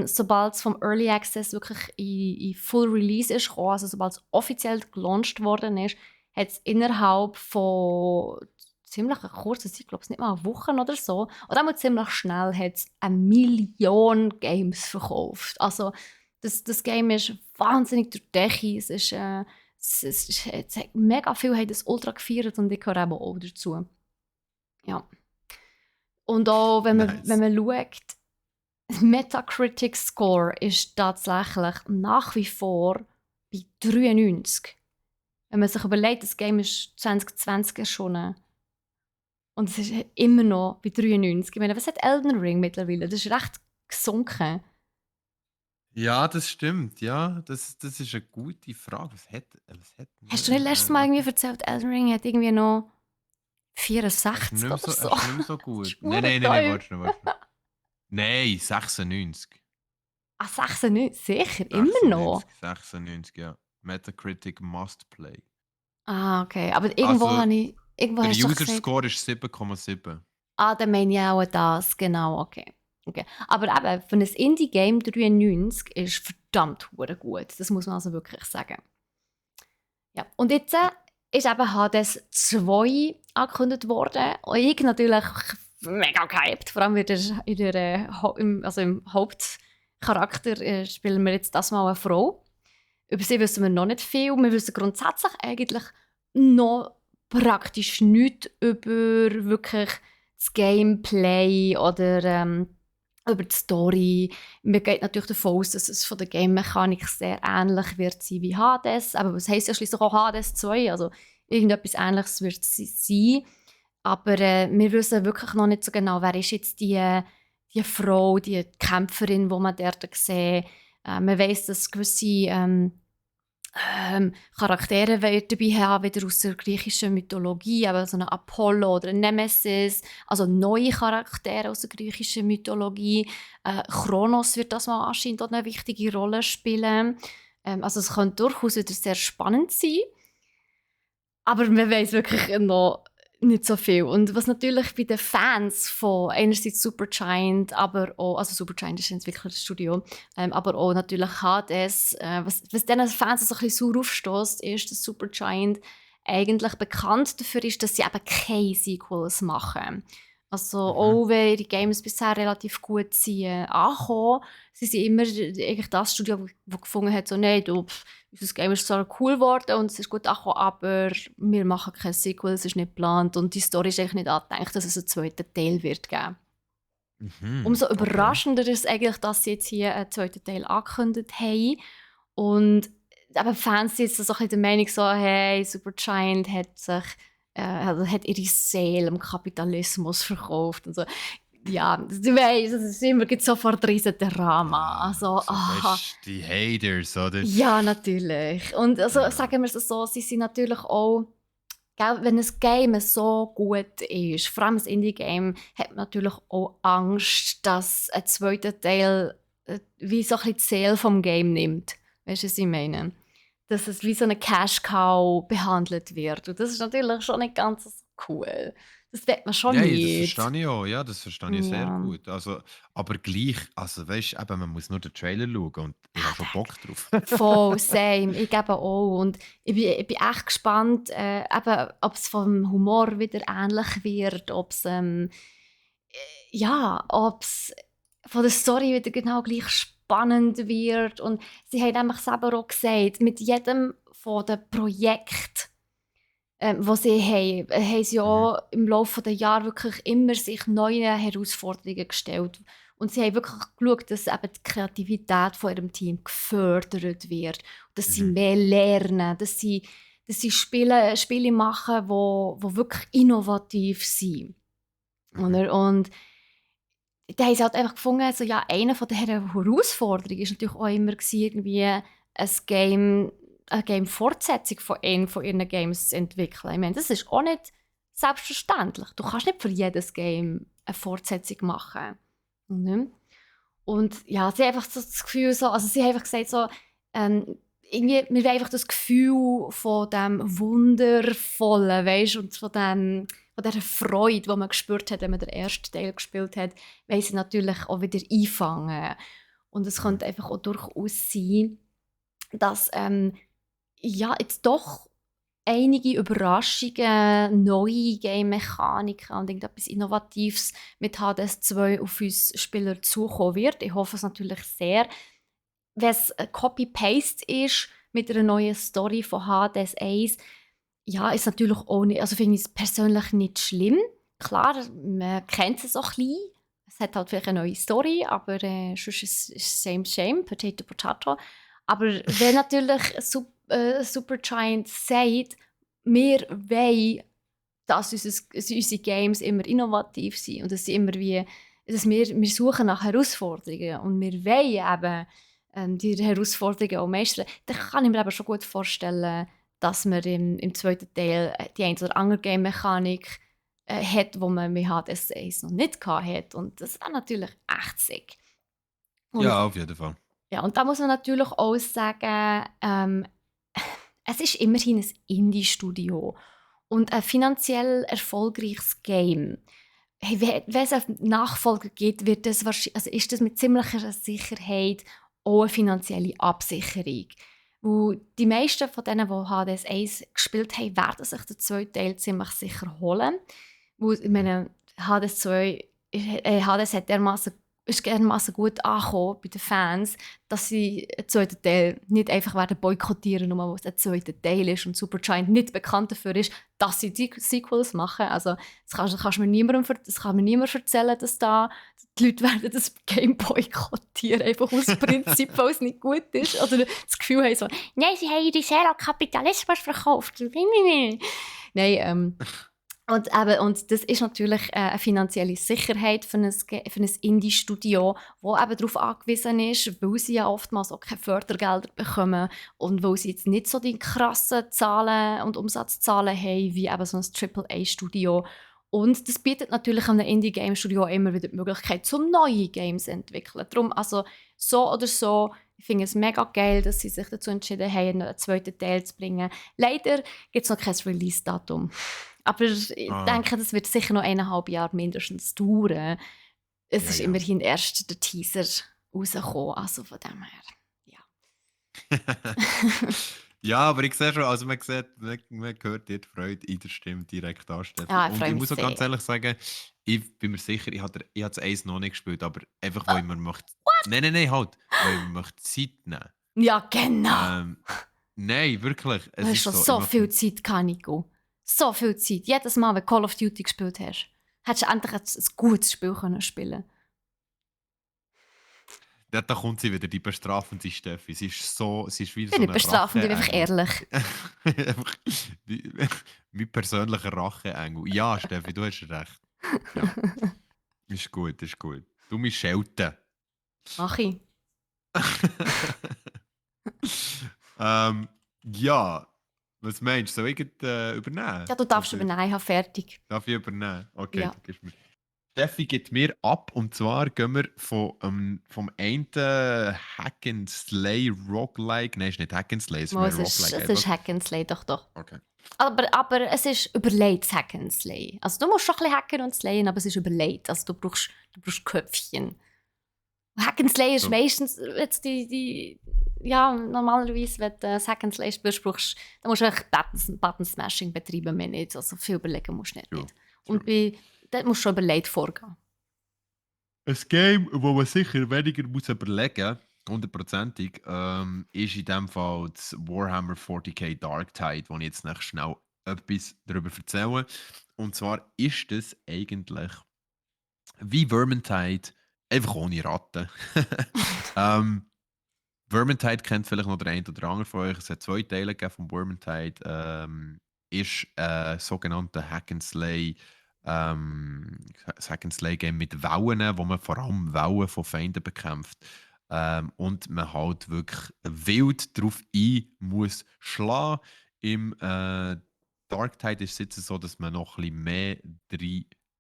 sobald es vom Early Access wirklich in Full Release ist gekommen, also sobald es offiziell gelauncht worden ist, hat es innerhalb von ziemlich einer kurzen Zeit, ich glaube es nicht mal Wochen oder so, oder auch ziemlich schnell, hat es 1 Million Games verkauft. Also Das Game ist wahnsinnig durch die Decke. Es hat mega viel haben das ultra gefeiert und ich gehöre eben auch dazu. Ja. Und auch, wenn Nice. man schaut, Metacritic Score ist tatsächlich nach wie vor bei 93. Wenn man sich überlegt, das Game ist 2020 erschienen. Und es ist immer noch bei 93. Ich meine, was hat Elden Ring mittlerweile? Das ist recht gesunken. Ja, das stimmt. Ja, das ist eine gute Frage. Was hat Hast du nicht letztes Mal irgendwie warte, erzählt, Elden Ring hat irgendwie noch er ist nicht 64 mehr oder so, er so? ist nicht mehr so Das gut. ist Nein, verdammt nein, nein, nein, teuer. warte schnell, warte schnell. Nein, 96. Ah, 96? Sicher? Immer noch? 96, 96, ja. Metacritic Must Play. Ah, okay. Aber Also, irgendwo der hast du doch User gesagt, Score ist 7,7. ah, dann meine ich auch das. Genau, okay. Okay. Aber eben, für ein Indie-Game 93 ist verdammt hure gut. Das muss man also wirklich sagen. Ja. Und jetzt ist eben Hades 2 angekündigt worden. Und ich natürlich mega gehypt. Vor allem im Hauptcharakter spielen wir jetzt das mal eine Frau. Über sie wissen wir noch nicht viel. Wir wissen grundsätzlich eigentlich noch praktisch nichts über wirklich das Gameplay oder über die Story. Man geht natürlich davon aus, dass es von der Game-Mechanik sehr ähnlich wird sein wie Hades. Aber was heisst ja schließlich auch Hades 2? Also irgendetwas Ähnliches wird es sein. Aber wir wissen wirklich noch nicht so genau, wer ist jetzt die Frau, die Kämpferin, die man dort sieht. Man weiss, dass gewisse Charaktere dabei haben, wieder aus der griechischen Mythologie, aber so ein Apollo oder ein Nemesis, also neue Charaktere aus der griechischen Mythologie. Kronos wird das mal anscheinend auch eine wichtige Rolle spielen. Also es könnte durchaus wieder sehr spannend sein. Aber man weiß wirklich noch nicht so viel. Und was natürlich bei den Fans von einerseits Supergiant, aber auch, also Supergiant ist ein Entwicklerstudio, aber auch natürlich Hades, was diesen Fans so ein bisschen sauer aufstößt, ist, dass Supergiant eigentlich bekannt dafür ist, dass sie eben keine Sequels machen. Also Mhm. auch wenn ihre Games bisher relativ gut sind, angekommen, sie sind immer eigentlich das Studio, das gefunden hat, so nein, unser Game ist zwar cool geworden und es ist gut angekommen, aber wir machen kein Sequel, es ist nicht geplant und die Story ist eigentlich nicht angedenkt, dass es einen zweiten Teil wird geben. Mhm. Umso Okay. überraschender ist es eigentlich, dass sie jetzt hier einen zweiten Teil angekündigt haben. Und aber Fans sind jetzt so ein bisschen der Meinung, so, hey, Supergiant hat ihre Seele im Kapitalismus verkauft und so. Ja, du weißt, es ist immer gibt sofort riesen Drama. Ja, Also, so weißt du, die Haters, oder? ja, natürlich. Und also, Ja. sagen wir es so, sie sind natürlich auch, gell, wenn ein Game so gut ist, vor allem ein Indie-Game, hat man natürlich auch Angst, dass ein zweiter Teil wie so ein bisschen die Seele vom Game nimmt. Weißt du, was ich meine? Dass es wie so eine Cash-Cow behandelt wird. Und das ist natürlich schon nicht ganz so cool. Das will man schon Ja, das nicht. verstehe ich auch. Ja, das verstehe ich sehr Ja. gut. Also, aber gleich, also weißt du, man muss nur den Trailer schauen und ich habe Ah, schon Bock drauf. voll, same. Ich eben auch. Und ich bin echt gespannt, eben, ob es vom Humor wieder ähnlich wird, ob es ja, ob es von der Story wieder genau gleich spannend wird. Und sie haben nämlich selber auch gesagt, mit jedem von den Projekten, die sie haben, haben sie Mhm. auch im Laufe der Jahre wirklich immer sich neue Herausforderungen gestellt. Und sie haben wirklich geschaut, dass eben die Kreativität von ihrem Team gefördert wird. Dass sie Mhm. mehr lernen, dass sie Spiele machen, die wirklich innovativ sind. Mhm. Oder? Und da haben sie halt einfach gefunden, also, ja, eine von der Herausforderungen war natürlich auch immer, irgendwie eine Game-Fortsetzung von einem von ihren Games zu entwickeln. Ich meine, das ist auch nicht selbstverständlich. Du kannst nicht für jedes Game eine Fortsetzung machen. Mhm. Und ja, sie haben einfach so das Gefühl, so, also sie haben einfach gesagt, so, irgendwie, wir wollen einfach das Gefühl von dem Wundervollen, weißt, und von dieser Freude, die man gespürt hat, wenn man den ersten Teil gespielt hat, wollen sie natürlich auch wieder einfangen. Und es Mhm. könnte einfach auch durchaus sein, dass ja, jetzt doch einige Überraschungen, neue Game-Mechaniken und irgendetwas Innovatives mit Hades 2 auf uns Spieler zukommen wird. Ich hoffe es natürlich sehr. wenn es Copy-Paste ist mit einer neuen Story von Hades 1, ja, ist natürlich auch nicht, also finde ich es persönlich nicht schlimm. Klar, man kennt es auch ein bisschen. Es hat halt vielleicht eine neue Story, aber sonst ist es same, Potato, Potato. Aber wenn natürlich Supergiant sagt, wir wollen, dass unsere Games immer innovativ sind und dass sie immer wie, dass wir suchen nach Herausforderungen und wir wollen eben die Herausforderungen auch meistern, dann kann ich mir eben schon gut vorstellen, dass man im zweiten Teil die eine oder andere Game-Mechanik hat, wo man mit HDS1 noch nicht hatte. Und das ist natürlich echt sick. Und, Ja, auf jeden Fall. ja, und da muss man natürlich auch sagen, es ist immerhin ein Indie-Studio und ein finanziell erfolgreiches Game. Hey, wenn es einen Nachfolger gibt, wird das also ist das mit ziemlicher Sicherheit auch eine finanzielle Absicherung. Weil die meisten von denen, die Hades 1 gespielt haben, werden sich den zweiten Teil ziemlich sicher holen. Weil, ich meine, Hades 2, Hades hat ist dermaßen gut angekommen bei den Fans, dass sie den zweiten Teil nicht einfach werden boykottieren, nur weil es der zweite Teil ist und Supergiant nicht bekannt dafür ist, dass sie die Sequels machen. Also das kann mir niemand erzählen, dass da die Leute werden das Game boykottieren, einfach aus Prinzip, weil es nicht gut ist. Oder das Gefühl haben so, nein, sie haben ihre Seele an Kapitalismus verkauft. Nein, und das ist natürlich eine finanzielle Sicherheit für ein Indie-Studio, das eben darauf angewiesen ist, weil sie ja oftmals auch keine Fördergelder bekommen und weil sie jetzt nicht so die krassen Zahlen und Umsatzzahlen haben wie eben so ein AAA-Studio. Und das bietet natürlich einem Indie-Game-Studio immer wieder die Möglichkeit, zum neue Games zu entwickeln. Darum, also so oder so, ich finde es mega geil, dass sie sich dazu entschieden haben, einen zweiten Teil zu bringen. Leider gibt es noch kein Release-Datum. Aber ich denke, das wird sicher noch 1,5 Jahre mindestens dauern. Es Ja, ist ja. immerhin erst der Teaser rausgekommen, also von dem her, ja. Ja, aber ich sehe schon, also man sieht, man hört dir die Freude in der Stimme direkt an, Steffi. Ja, ich Und freue ich mich muss auch ganz sehr. ehrlich sagen, ich bin mir sicher, ich habe das Eis noch nicht gespielt, aber einfach, weil ich mir möchte... Nein, halt. Weil ich mir möchte Zeit nehmen. Ja, genau. Ähm, nein, wirklich. Du Es hast ist schon so, ich so viel möchte... Zeit gehabt, Nico. So viel Zeit. Jedes Mal, wenn du Call of Duty gespielt hast, hättest du endlich ein gutes Spiel können spielen. Ja, da kommt sie wieder, die bestrafende Steffi. Sie ist wie Ich bin so nicht eine bestrafend, ich bin einfach Racheengel. ehrlich. Einfach wie- mein persönlicher Racheengel. Ja, Steffi, du hast recht. Ja, ist gut, ist gut. Du mich schelten. Mach ich. ähm, ja, was meinst du? Soll ich übernehmen? Ja, du darfst Oder übernehmen, ich habe fertig. darf ich übernehmen? Okay, Ja. du gibst mir. Steffi gibt mir ab und zwar gehen wir vom einen Hack and Slay Roguelike. Nein, ist nicht Hack and Slay, es ist Mal, mehr es Roguelike ist einfach. Hack and Slay, doch. Okay. Aber es ist überlegt Hack and Slay. Also du musst schon ein bisschen hacken und slayen, aber es ist überlegt. Also du brauchst Köpfchen. Hack and Slay ist So, meistens jetzt ja, normalerweise, wenn du Hack and Slay spielst, dann musst du echt Button-Smashing betreiben, mehr nicht. Also viel überlegen musst du true, nicht. true. Und dort musst du schon überlegt vorgehen. Ein Game, wo man sicher weniger muss überlegen muss, hundertprozentig, ist in dem Fall das Warhammer 40k Dark Tide, wo ich jetzt noch schnell etwas darüber erzähle. Und zwar ist das eigentlich wie Vermintide, einfach ohne Ratten. ähm, Vermintide kennt vielleicht noch der eine oder andere von euch. Es hat 2 Teile gegeben von Vermintide. Ist sogenannte Hack and Slay, das Hack and Slay Game mit Wellen, wo man vor allem Wellen von Feinden bekämpft. Und man halt wirklich wild darauf ein muss schlagen. Im Dark Tide ist es jetzt so, dass man noch ein bisschen mehr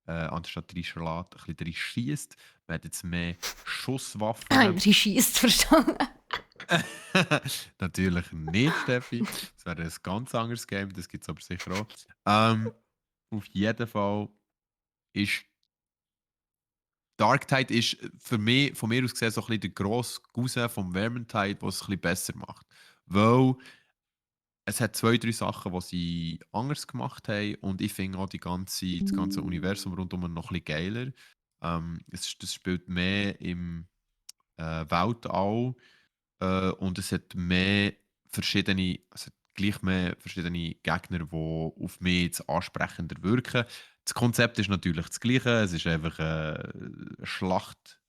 anstatt 3 schlägt, ein bisschen 3 schießt. Man hat jetzt mehr Schusswaffen. Sie schießt verstanden. Natürlich nicht, Steffi. Das wäre ein ganz anderes Game, das gibt es aber sicher auch. Auf jeden Fall ist Darktide ist für mich, von mir aus gesehen, so ein bisschen der grosse Cousin vom Vermintide, der es ein bisschen besser macht. Weil es hat 2, 3 Sachen, die sie anders gemacht haben und ich finde auch das ganze Universum rundum noch ein bisschen geiler. Das spielt mehr im Weltall. und es hat mehr es hat gleich mehr verschiedene Gegner, die auf mich jetzt ansprechender wirken. Das Konzept ist natürlich das Gleiche. Es ist einfach eine Schlacht,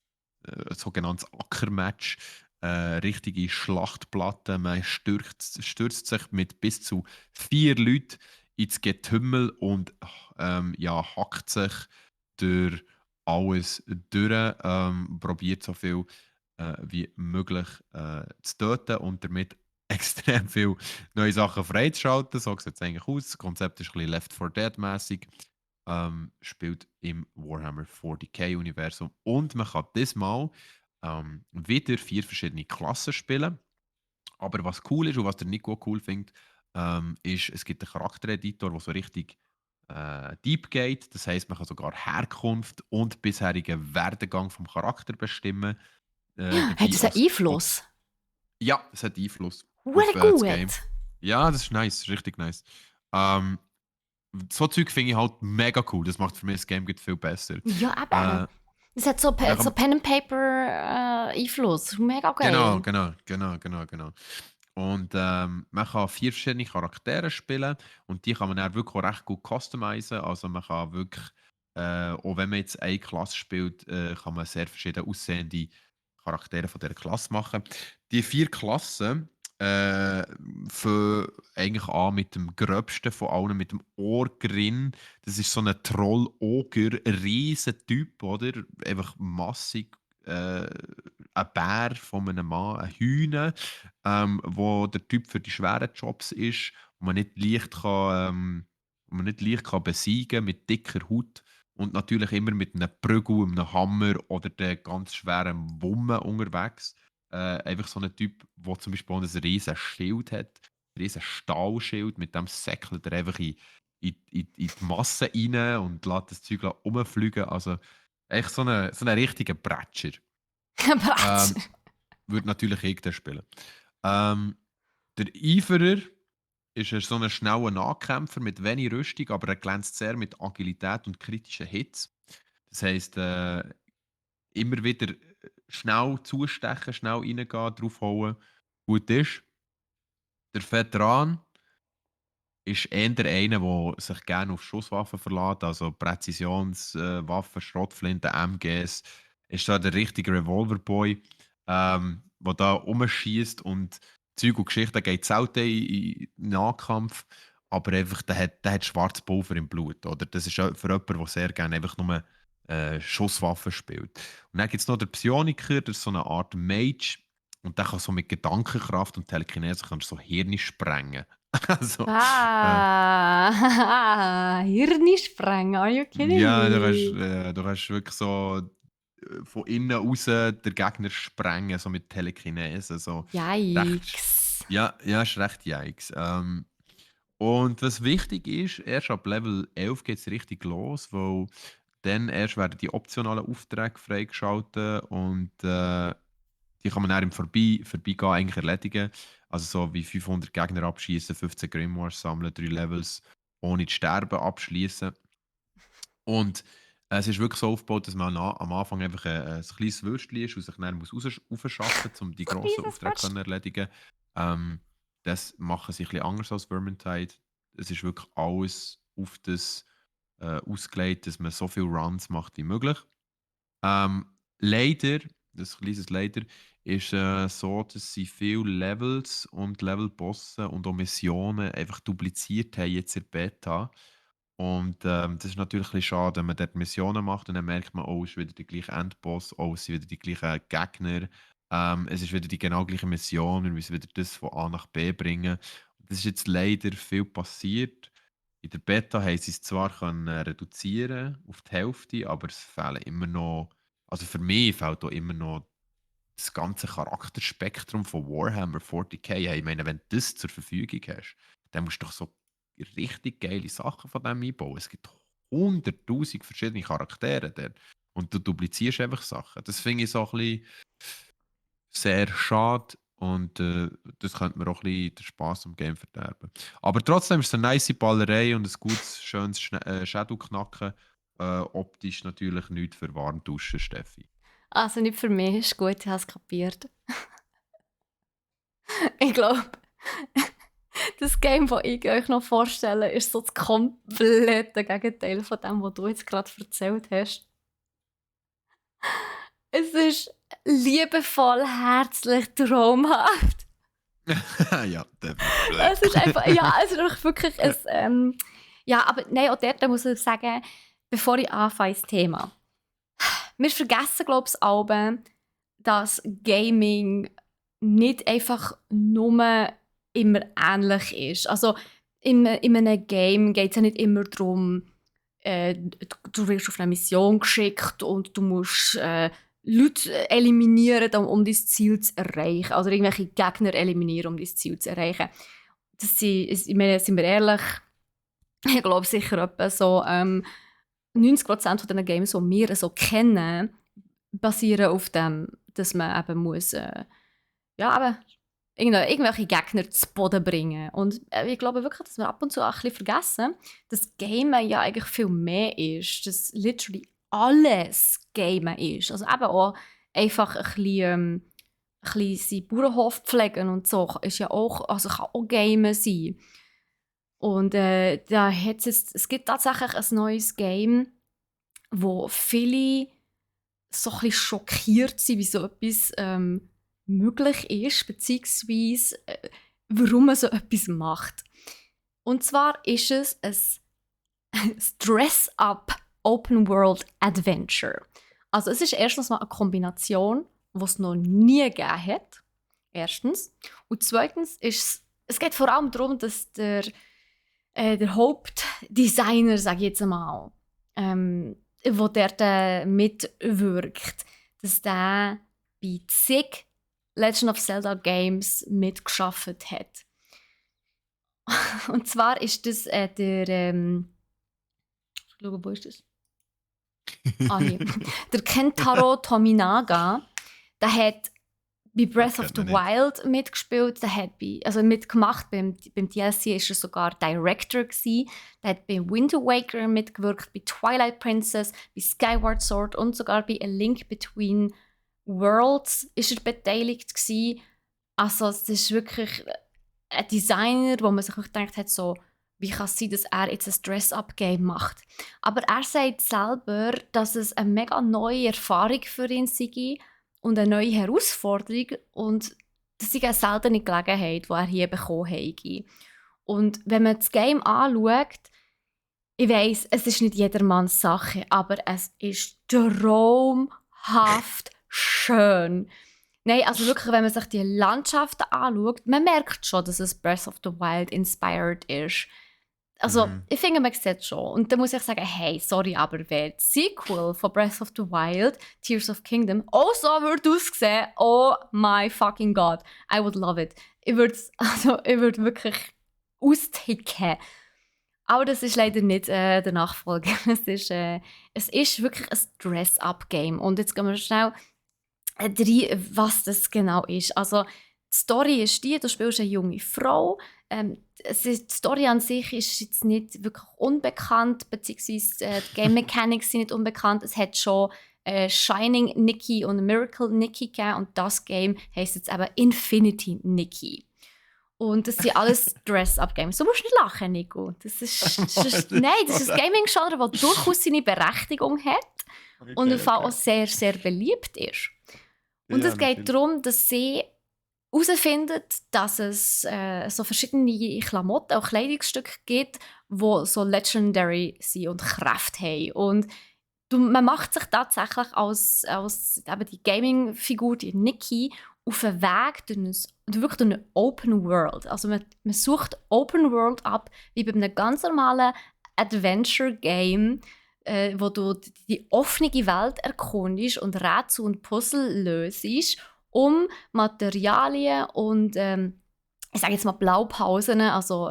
ein sogenanntes Ackermatch, richtige Schlachtplatte. Man stürzt sich mit bis zu 4 Leuten ins Getümmel und ja, hackt sich durch alles durch, probiert so viel wie möglich zu töten und damit extrem viel neue Sachen freizuschalten. So sieht es eigentlich aus. Das Konzept ist ein bisschen Left 4 Dead-mäßig. Spielt im Warhammer 40k-Universum. Und man kann diesmal wieder 4 verschiedene Klassen spielen. Aber was cool ist und was der Nico cool findet, ist, es gibt einen Charaktereditor, der so richtig deep geht. Das heißt, man kann sogar Herkunft und bisherigen Werdegang vom Charakter bestimmen. Hat Dabei es einen als Einfluss? ja, es hat Einfluss auf Hure das Game. gut. Ja, das ist nice, das ist richtig nice. Ähm, so Zeug finde ich halt mega cool. Das macht für mich das Game viel besser. Ja, eben. Äh, Es hat so, man so kann, Pen and Paper Einfluss. Mega genau, geil. genau. Und man kann 4 verschiedene Charaktere spielen und die kann man dann wirklich auch recht gut customizen. Also man kann wirklich, auch wenn man jetzt eine Klasse spielt, kann man sehr verschiedene aussehende Charaktere von dieser Klasse machen. Die 4 Klassen fangen eigentlich an mit dem gröbsten von allen, mit dem Orgrin. Das ist so ein Troll-Oger, ein riesen Typ, oder? Einfach massig. Ein Bär von einem Mann, ein Hühner, wo der Typ für die schweren Jobs ist, wo man nicht leicht besiegen mit dicker Haut und natürlich immer mit einem Prügel, einem Hammer oder der ganz schweren Wumme unterwegs. Einfach so ein Typ, der zum Beispiel auch ein riesen Schild hat, ein riesen Stahlschild, mit dem säckelt er einfach in die Masse rein und lässt das Zeug rumfliegen. Also echt so ein richtiger Bretscher. Bratsch. Ähm, Würde natürlich ich das spielen. Ähm, der Eiferer ist so ein schneller Nahkämpfer mit wenig Rüstung, aber er glänzt sehr mit Agilität und kritischen Hits. Das heisst, immer wieder schnell zustechen, schnell reingehen, draufhauen. Gut ist. Der Veteran ist eher einer, der sich gerne auf Schusswaffen verlässt, also Präzisionswaffen, Schrotflinten, MGs. Ist da der richtige Revolverboy, der da rumschießt und Zeug und Geschichten geht selten in Nahkampf, aber einfach, der hat Schwarzpulver im Blut. Oder? Das ist auch für jemanden, der sehr gerne einfach nur Schusswaffen spielt. Und dann gibt es noch den Psioniker, das ist so eine Art Mage. Und der kann so mit Gedankenkraft und Telekinese kannst so Hirne sprengen. Also, äh, Hirnsprengen, are you kidding ja, me? du kannst wirklich so von innen raus den Gegner sprengen, so mit Telekinese. So recht, Yikes. ja, ja, ist recht yikes. Und was wichtig ist, erst ab Level 11 geht es richtig los, weil dann erst werden die optionalen Aufträge freigeschaltet und die kann man dann im Vorbeigehen eigentlich erledigen. Also so wie 500 Gegner abschießen, 15 Grimoires sammeln, 3 Levels ohne zu sterben abschließen. Und es ist wirklich so aufgebaut, dass man am Anfang einfach ein kleines Würstchen ist und sich dann muss rausschaffen muss, um die grossen Jesus Aufträge Gott. zu erledigen. Ähm, Das machen sie ein bisschen anders als Vermintide. Es ist wirklich alles auf das ausgelegt, dass man so viele Runs macht wie möglich. Ähm, Leider, das kleines Leider, ist so, dass sie viele Levels und Levelbosse und auch Missionen einfach dupliziert haben jetzt in der Beta. Und das ist natürlich ein bisschen schade, wenn man dort Missionen macht und dann merkt man, oh, es ist wieder der gleiche Endboss, oh, es sind wieder die gleichen Gegner, es ist wieder die genau gleiche Mission, wir müssen wieder das von A nach B bringen. Und das ist jetzt leider viel passiert. In der Beta haben sie es zwar können reduzieren auf die Hälfte, aber es fehlen immer noch, also für mich fehlt auch immer noch das ganze Charakterspektrum von Warhammer 40k. Ja, ich meine, wenn du das zur Verfügung hast, dann musst du doch so richtig geile Sachen von dem einbauen. Es gibt 100.000 verschiedene Charaktere dort. Und du duplizierst einfach Sachen. Das finde ich so ein bisschen sehr schade. Und das könnte mir auch ein bisschen den Spass am Game verderben. Aber trotzdem ist es eine nice Ballerei und ein gutes, schönes Shadow-Knacken. Optisch natürlich nichts für Warnduschen, Steffi. Also nicht für mich, ist gut, ich habe es kapiert. Ich glaube, das Game, das ich euch noch vorstelle, ist so das komplette Gegenteil von dem, was du jetzt gerade erzählt hast. Es ist liebevoll, herzlich, traumhaft. Ja, Es ist einfach, ja, es ist einfach wirklich ein, ja, aber nein, auch dort muss ich sagen, bevor ich anfange ins Thema. Wir vergessen, glaube ich, alle, dass Gaming nicht einfach nur immer ähnlich ist. Also in einem Game geht es ja nicht immer darum, du wirst auf eine Mission geschickt und du musst Leute eliminieren, um dein Ziel zu erreichen. Also irgendwelche Gegner eliminieren, um dein Ziel zu erreichen. Ich meine, sind wir ehrlich, ich glaube sicher etwa so 90% von den Games, die wir so kennen, basieren auf dem, dass man eben muss, ja, eben irgendwelche Gegner zu Boden bringen. Und ich glaube wirklich, dass wir ab und zu auch ein bisschen vergessen, dass Gamen ja eigentlich viel mehr ist. Dass literally alles Gamen ist. Also eben auch einfach ein bisschen seinen Bauernhof pflegen und so ist ja auch, also kann auch Gamen sein. Und es gibt tatsächlich ein neues Game, wo viele so ein bisschen schockiert sind, wie so etwas möglich ist, beziehungsweise warum man so etwas macht. Und zwar ist es ein Dress-Up Open World Adventure. Also es ist erstens mal eine Kombination, die es noch nie gegeben hat. Erstens. Und zweitens es geht vor allem darum, dass der Hauptdesigner, sage ich jetzt mal, der dort mitwirkt, dass der bei zig Legend of Zelda Games mitgearbeitet hat. Und zwar ist das ich glaube, wo ist das? Hier. Der Kentaro Tominaga, der hat bei Breath of the Wild mitgespielt, der hat mitgemacht, beim DLC war er sogar Director gewesen. Der hat bei Wind Waker mitgewirkt, bei Twilight Princess, bei Skyward Sword und sogar bei A Link Between Worlds ist er beteiligt gewesen. Also es ist wirklich ein Designer, wo man sich wirklich gedacht hat, so, wie kann es sein, dass er jetzt ein Dress-Up-Game macht. Aber er sagt selber, dass es eine mega neue Erfahrung für ihn sei und eine neue Herausforderung und das ist eine seltene Gelegenheit, die er hier bekommen hat. Und wenn man das Game anschaut, ich weiss, es ist nicht jedermanns Sache, aber es ist traumhaft schön. Nein, also wirklich, wenn man sich die Landschaften anschaut, man merkt schon, dass es Breath of the Wild inspired ist. Also, ich finde, man sieht es schon. Und dann muss ich sagen, hey, sorry, aber wer das Sequel von Breath of the Wild, Tears of Kingdom, auch so würde aussehen, oh my fucking God, I would love it. Ich würde wirklich austicken. Aber das ist leider nicht der Nachfolger. Es ist wirklich ein Dress-Up-Game. Und jetzt gehen wir schnell rein, was das genau ist. Also, die Story ist du spielst eine junge Frau. Die Story an sich ist jetzt nicht wirklich unbekannt, beziehungsweise die Game Mechanics sind nicht unbekannt. Es hat schon Shining Nikki und Miracle Nikki gegeben und das Game heisst jetzt eben Infinity Nikki. Und das sind alles Dress-Up-Games. Du musst nicht lachen, Nico. Das ist ein Gaming-Genre, das durchaus seine Berechtigung hat und im Fall auch sehr, sehr beliebt ist. Und es geht darum, dass sie herausfindet, dass es so verschiedene Klamotten, auch Kleidungsstücke gibt, die so legendary sind und Kräfte haben. Und man macht sich tatsächlich als eben die Gaming-Figur, die Nikki, auf einen Weg durch eine Open World. Also man sucht Open World ab, wie bei einem ganz normalen Adventure-Game, wo du die offene Welt erkundest und Rätsel und Puzzle löst, um Materialien und ich sage jetzt mal Blaupausen, also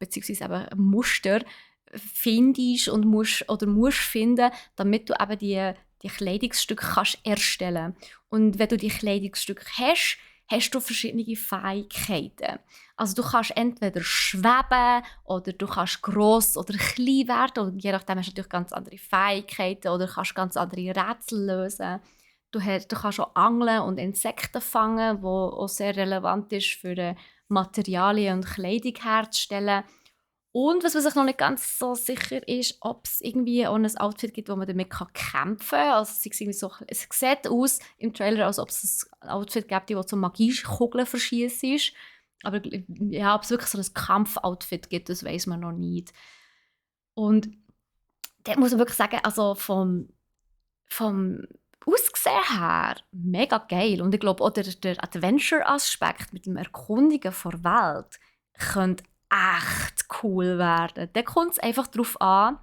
beziehungsweise eben Muster findest und musst finden, damit du eben die Kleidungsstücke kannst erstellen. Und wenn du die Kleidungsstücke hast, hast du verschiedene Fähigkeiten. Also du kannst entweder schweben oder du kannst gross oder klein werden und je nachdem hast du natürlich ganz andere Fähigkeiten oder kannst ganz andere Rätsel lösen. Du kannst auch angeln und Insekten fangen, was auch sehr relevant ist für Materialien und Kleidung herzustellen. Und was man sich noch nicht ganz so sicher ist, ob es irgendwie auch ein Outfit gibt, wo man damit kämpfen kann. Also es sieht aus im Trailer, als ob es ein Outfit gibt, das so Magiekugeln verschießt ist. Aber ja, ob es wirklich so ein Kampfoutfit gibt, das weiß man noch nicht. Und da muss man wirklich sagen, also vom Aussehen her mega geil. Und ich glaube auch der Adventure-Aspekt mit dem Erkundigen der Welt könnte echt cool werden. Da kommt es einfach darauf an,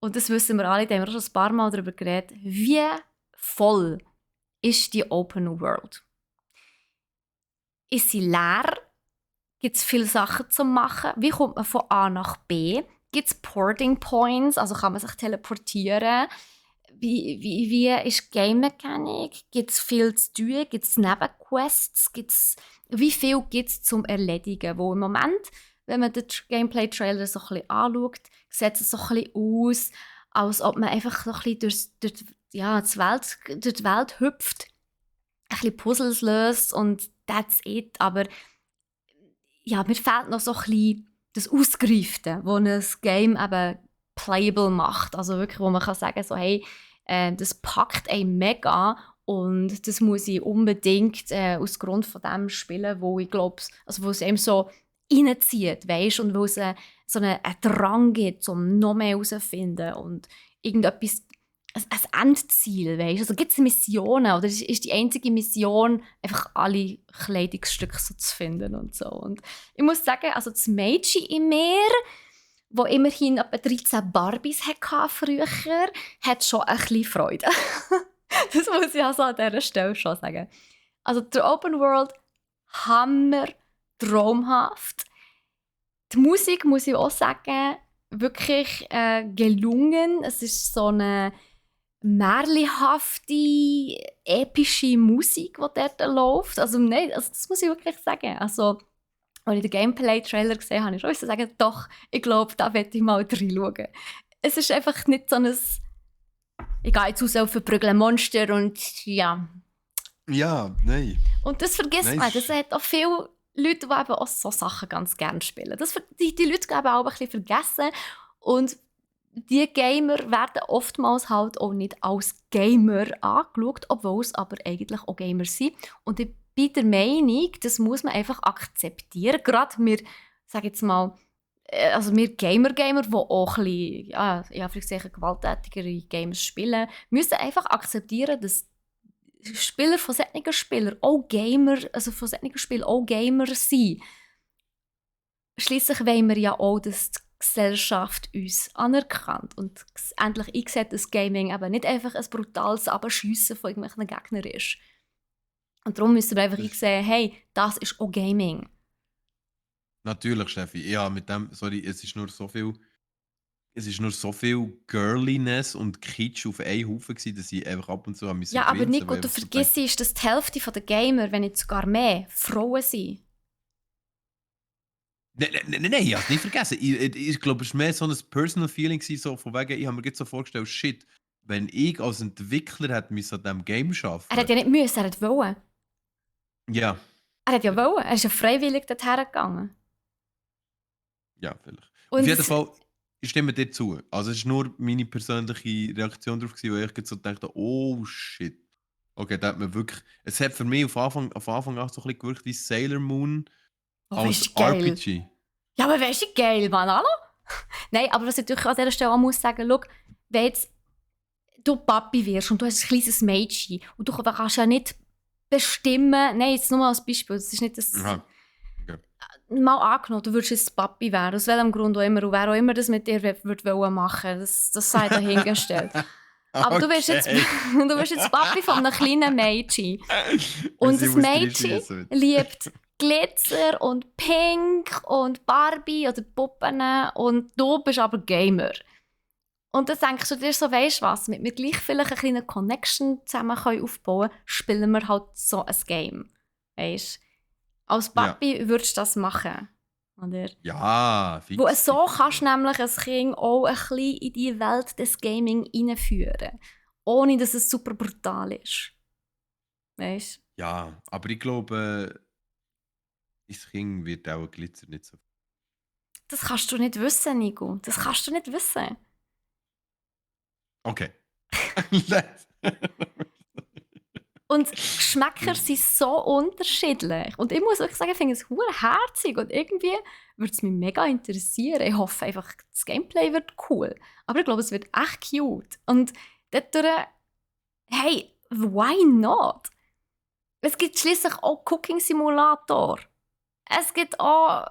und das wissen wir alle, da haben wir schon ein paar Mal darüber geredet, wie voll ist die Open World. Ist sie leer? Gibt es viele Sachen zu machen? Wie kommt man von A nach B? Gibt es Porting Points? Also kann man sich teleportieren? Wie ist die Game-Mechanik? Gibt es viel zu tun? Gibt es Nebenquests? Wie viel gibt es zum Erledigen? Wo im Moment, wenn man den Gameplay-Trailer so ein bisschen anschaut, sieht es so ein bisschen aus, als ob man einfach so ein bisschen durch die Welt hüpft, ein bisschen Puzzles löst und that's it. Aber ja, mir fehlt noch so ein bisschen das Ausgereifte, wo ein Game eben playable macht. Also wirklich, wo man kann sagen so, hey, das packt einen mega und das muss ich unbedingt aus Grund von dem spielen, wo ich glaube, also wo es eben so reinzieht, weißt, und wo es so einen Drang gibt, um noch mehr herauszufinden und irgendetwas, ein Endziel, weißt. Also gibt es Missionen oder ist die einzige Mission, einfach alle Kleidungsstücke so zu finden und so. Und ich muss sagen, also das Mädchen in mir, wo immerhin etwa 13 Barbies hatte früher, hat schon ein bisschen Freude. Das muss ich also an dieser Stelle schon sagen. Also die Open World, Hammer, traumhaft. Die Musik, muss ich auch sagen, wirklich gelungen. Es ist so eine märchenhafte, epische Musik, die dort läuft. Also, nein, also das muss ich wirklich sagen. Also, als ich den Gameplay-Trailer gesehen habe, habe ich schon sagen, doch, ich glaube, da werde ich mal reinschauen. Es ist einfach nicht so ein «Ich gehe jetzt raus auf ein Prügeln Monster» und ja. Ja, nein. Und das vergisst man. Das hat auch viele Leute, die eben auch so Sachen ganz gerne spielen. Die Leute gehen auch ein bisschen vergessen. Und die Gamer werden oftmals halt auch nicht als Gamer angeschaut, obwohl es aber eigentlich auch Gamer sind. Und ich bin der Meinung, das muss man einfach akzeptieren. Gerade wir, sage jetzt mal, also wir Gamer, die auch ein bisschen, ja, vielleicht gewalttätigere Games spielen, müssen einfach akzeptieren, dass Spieler von solchen Spielern auch Gamer, also von solchen Spielen auch Gamer sind. Schliesslich wollen wir ja auch, dass die Gesellschaft uns anerkennt und endlich eingesehen, dass Gaming eben nicht einfach ein brutales Abschiessen von irgendwelchen Gegnern ist. Und darum müssen wir einfach einsehen, hey, das ist auch Gaming. Natürlich, Steffi. Ja, mit dem, sorry, es ist nur so viel Girliness und Kitsch auf einen Haufen gewesen, dass ich einfach ab und zu Ja, aber Nico, du vergisst, dass die Hälfte der Gamer, wenn nicht sogar mehr, Frauen sind. Nein, ich habe es nicht vergessen. Ich glaube, es war mehr so ein Personal Feeling, so von wegen, ich habe mir jetzt so vorgestellt, shit, wenn ich als Entwickler hätte an diesem Game arbeiten. Er hat ja nicht müssen, er hat wollen. Ja. Er hat ja wollen, er ist ja freiwillig dorthin gegangen. Ja, vielleicht. Auf jeden Fall, ich stimme dir zu. Also es war nur meine persönliche Reaktion darauf, weil ich so dachte, oh shit. Okay, da hat man wirklich... Es hat für mich auf Anfang an so ein bisschen gewirkt wie Sailor Moon als RPG. Ja, aber weißt du, geil, Mann, hallo? Nein, aber was ich natürlich an dieser Stelle auch muss sagen, schau, wenn jetzt du Papi wirst und du hast ein kleines Mädchen und du kannst ja nicht bestimmen, nein, jetzt nur mal als Beispiel, das ist nicht das... Aha. Okay. Mal angenommen, du würdest jetzt Papi werden, aus welchem Grund auch immer, und wer auch immer das mit dir machen, das sei dahingestellt. Aber du bist jetzt Papi von einem kleinen Mädchen. Und das Mädchen liebt Glitzer und Pink und Barbie oder Puppen und du bist aber Gamer. Und dann denkst du dir so, weisst du was, mit mir gleich vielleicht eine kleine Connection zusammen aufbauen können, spielen wir halt so ein Game. Weisst du? Als Papi würdest du das machen. Oder? Ja, fix. Wo so kannst du nämlich ein Kind auch ein bisschen in die Welt des Gaming hineinführen. Ohne dass es super brutal ist. Weißt du? Ja, aber ich glaube, dein Kind wird auch Glitzer nicht so. Das kannst du nicht wissen, Nico. Das kannst du nicht wissen. Okay. Und Geschmäcker sind so unterschiedlich. Und ich muss wirklich sagen, ich finde es hure herzig und irgendwie würde es mich mega interessieren. Ich hoffe einfach, das Gameplay wird cool. Aber ich glaube, es wird echt cute. Und dadurch, hey, why not? Es gibt schließlich auch Cooking Simulator. Es gibt auch,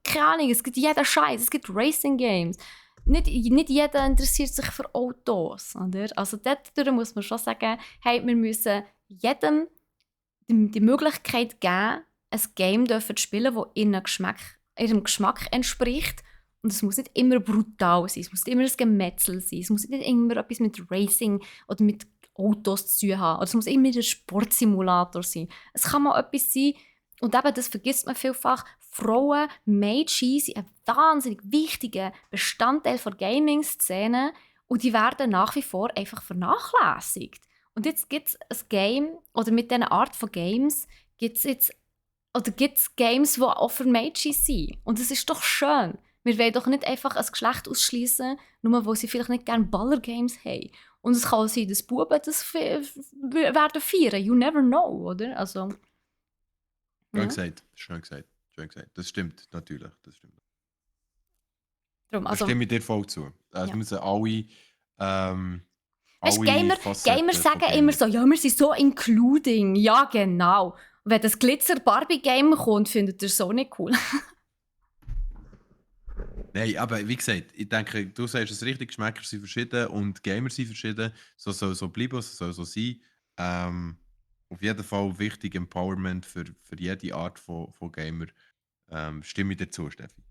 keine Ahnung, es gibt jeden Scheiß. Es gibt Racing Games. Nicht jeder interessiert sich für Autos, oder? Also dort muss man schon sagen, hey, wir müssen jedem die Möglichkeit geben, ein Game zu spielen, das ihrem Geschmack entspricht. Und es muss nicht immer brutal sein, es muss nicht immer ein Gemetzel sein, es muss nicht immer etwas mit Racing oder mit Autos zu tun haben. Oder es muss immer ein Sportsimulator sein. Es kann mal etwas sein, und eben, das vergisst man vielfach, Frauen, Mädchen sind ein wahnsinnig wichtiger Bestandteil der Gaming-Szene und die werden nach wie vor einfach vernachlässigt. Und jetzt gibt es ein Game, oder mit dieser Art von Games gibt es jetzt, oder gibt's Games, die auch für Mädchen sind. Und das ist doch schön. Wir wollen doch nicht einfach ein Geschlecht ausschließen, nur weil sie vielleicht nicht gerne Baller-Games haben. Und es kann auch sein, dass Buben das werden feiern. You never know, oder? Also, Schön ja. gesagt, schön gesagt, schön gesagt. Das stimmt natürlich, das stimmt. Darum, Da also, stimme ich dir voll zu. Es ja. müssen ähm, Weißt du, alle Gamer Facetten von sagen immer Gamer. so, ja, wir sind so including. Ja, genau. Und wenn das Glitzer-Barbie-Game kommt, findet ihr es so nicht cool. Nein, aber wie gesagt, ich denke, du sagst es richtig, Geschmäcker sind verschieden und Gamer sind verschieden. So soll so bleiben, so soll so sein. Auf jeden Fall wichtig Empowerment für jede Art von Gamer. Stimme ich dir zu, Steffi.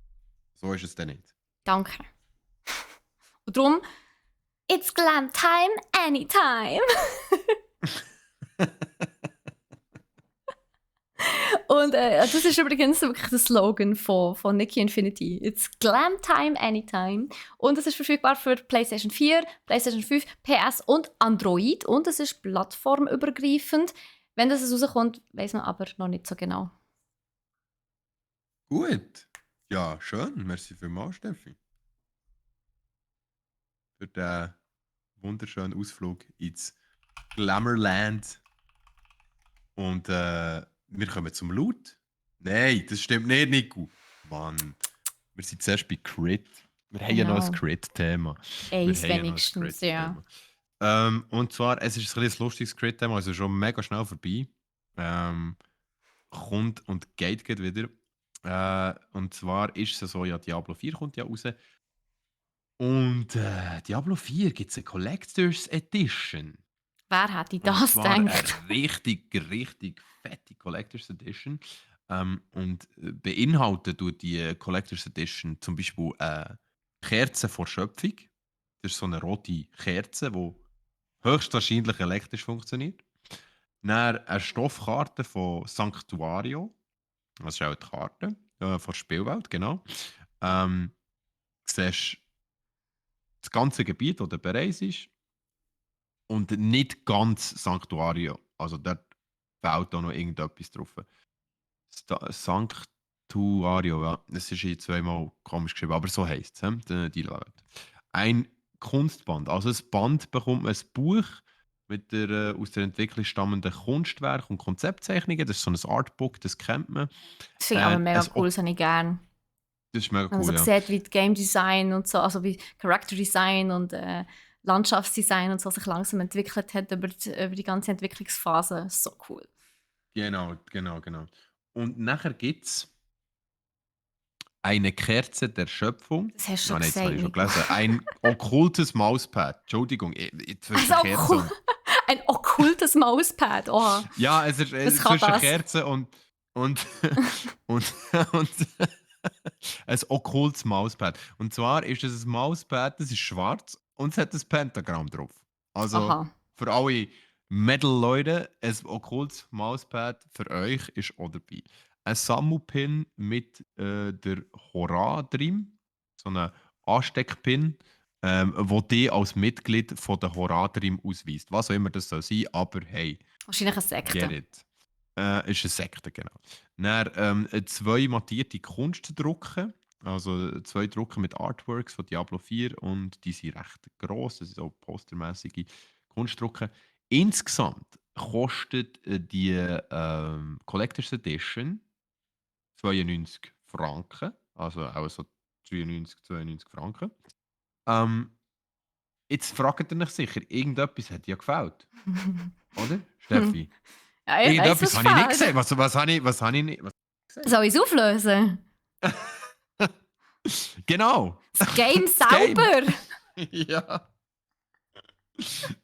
So ist es dann nicht. Danke. Und darum, it's glam time anytime. Und das ist übrigens wirklich der Slogan von Nicki Infinity. It's glam time anytime. Und es ist verfügbar für PlayStation 4, PlayStation 5, PS und Android. Und es ist plattformübergreifend. Wenn das rauskommt, weiß man aber noch nicht so genau. Gut. Ja, schön. Merci vielmals, Steffi. Für den wunderschönen Ausflug ins Glamourland. Und wir kommen zum Loot. Nein, das stimmt nicht, Nico. Mann, wir sind zuerst bei Crit. Wir haben ja noch ein Genau. Crit-Thema. Eins wenigstens, ja. Und zwar, es ist ein bisschen ein lustiges Crit-Thema, also schon mega schnell vorbei. Kommt und geht gleich wieder. Und zwar ist es so, ja, Diablo 4 kommt ja raus. Und Diablo 4 gibt es eine Collector's Edition. Wer hätte Und das zwar gedacht? eine richtig fette Collector's Edition. Beinhaltet tut die Collector's Edition zum Beispiel Kerze vor Schöpfung. Das ist so eine rote Kerze, die höchstwahrscheinlich elektrisch funktioniert. Dann eine Stoffkarte von Sanctuario. Das ist auch die Karte von der Spielwelt, genau. Siehst das ganze Gebiet, das da bereits ist. Und nicht ganz Sanctuario. Also dort fehlt auch noch irgendetwas drauf. Sanctuario, ja, das ist jetzt zweimal komisch geschrieben, aber so heisst es, die Welt. Ein Kunstband, also ein Band bekommt man ein Buch mit der aus der Entwicklung stammenden Kunstwerk und Konzeptzeichnungen. Das ist so ein Artbook, das kennt man. Das finde ich aber mega Ein cool, das habe ich gerne. Das ist mega Wenn man cool, so ja. sieht, wie das Game Design und so, also wie Character Design und Landschaftsdesign und so sich langsam entwickelt hat über die ganze Entwicklungsphase. So cool. Genau. Und nachher gibt es eine Kerze der Schöpfung. Das hast du schon Nein, das habe gesagt, ich schon Nico. gelesen. Ein okkultes Mauspad. Entschuldigung, zwischen Also Kerze und. ein okkultes Mauspad. Oha. Ja, es ist Was kann zwischen das? Kerze und, und ein okkultes Mauspad. Und zwar ist es ein Mauspad, das ist schwarz und es hat ein Pentagramm drauf. Also Aha. für alle Metal-Leute, ein okkultes Mauspad für euch ist auch dabei. Ein Sammelpin mit der Hora drin, so eine Ansteckpin, wo die als Mitglied von der Hora drin ausweist. Was auch immer das soll sein, aber hey, Wahrscheinlich eine Get Sekte. it. Ist eine Sekte, genau. Dann 2 mattierte Kunstdrucke. Also 2 Drucke mit Artworks von Diablo 4 und die sind recht gross. Das sind so postermäßige Kunstdrucke. Insgesamt kostet die Collectors Edition 92 Franken. Also auch so 93, 92 Franken. Ähm, Jetzt fragt ihr euch sicher, irgendetwas hat ja gefällt. Oder? Steffi? Ja, ich weiss, Irgendetwas was habe ich nicht fehlt. gesehen. Was habe ich nicht gesehen? Soll ich es auflösen? Genau. Das Game Das Game. selber! Ja.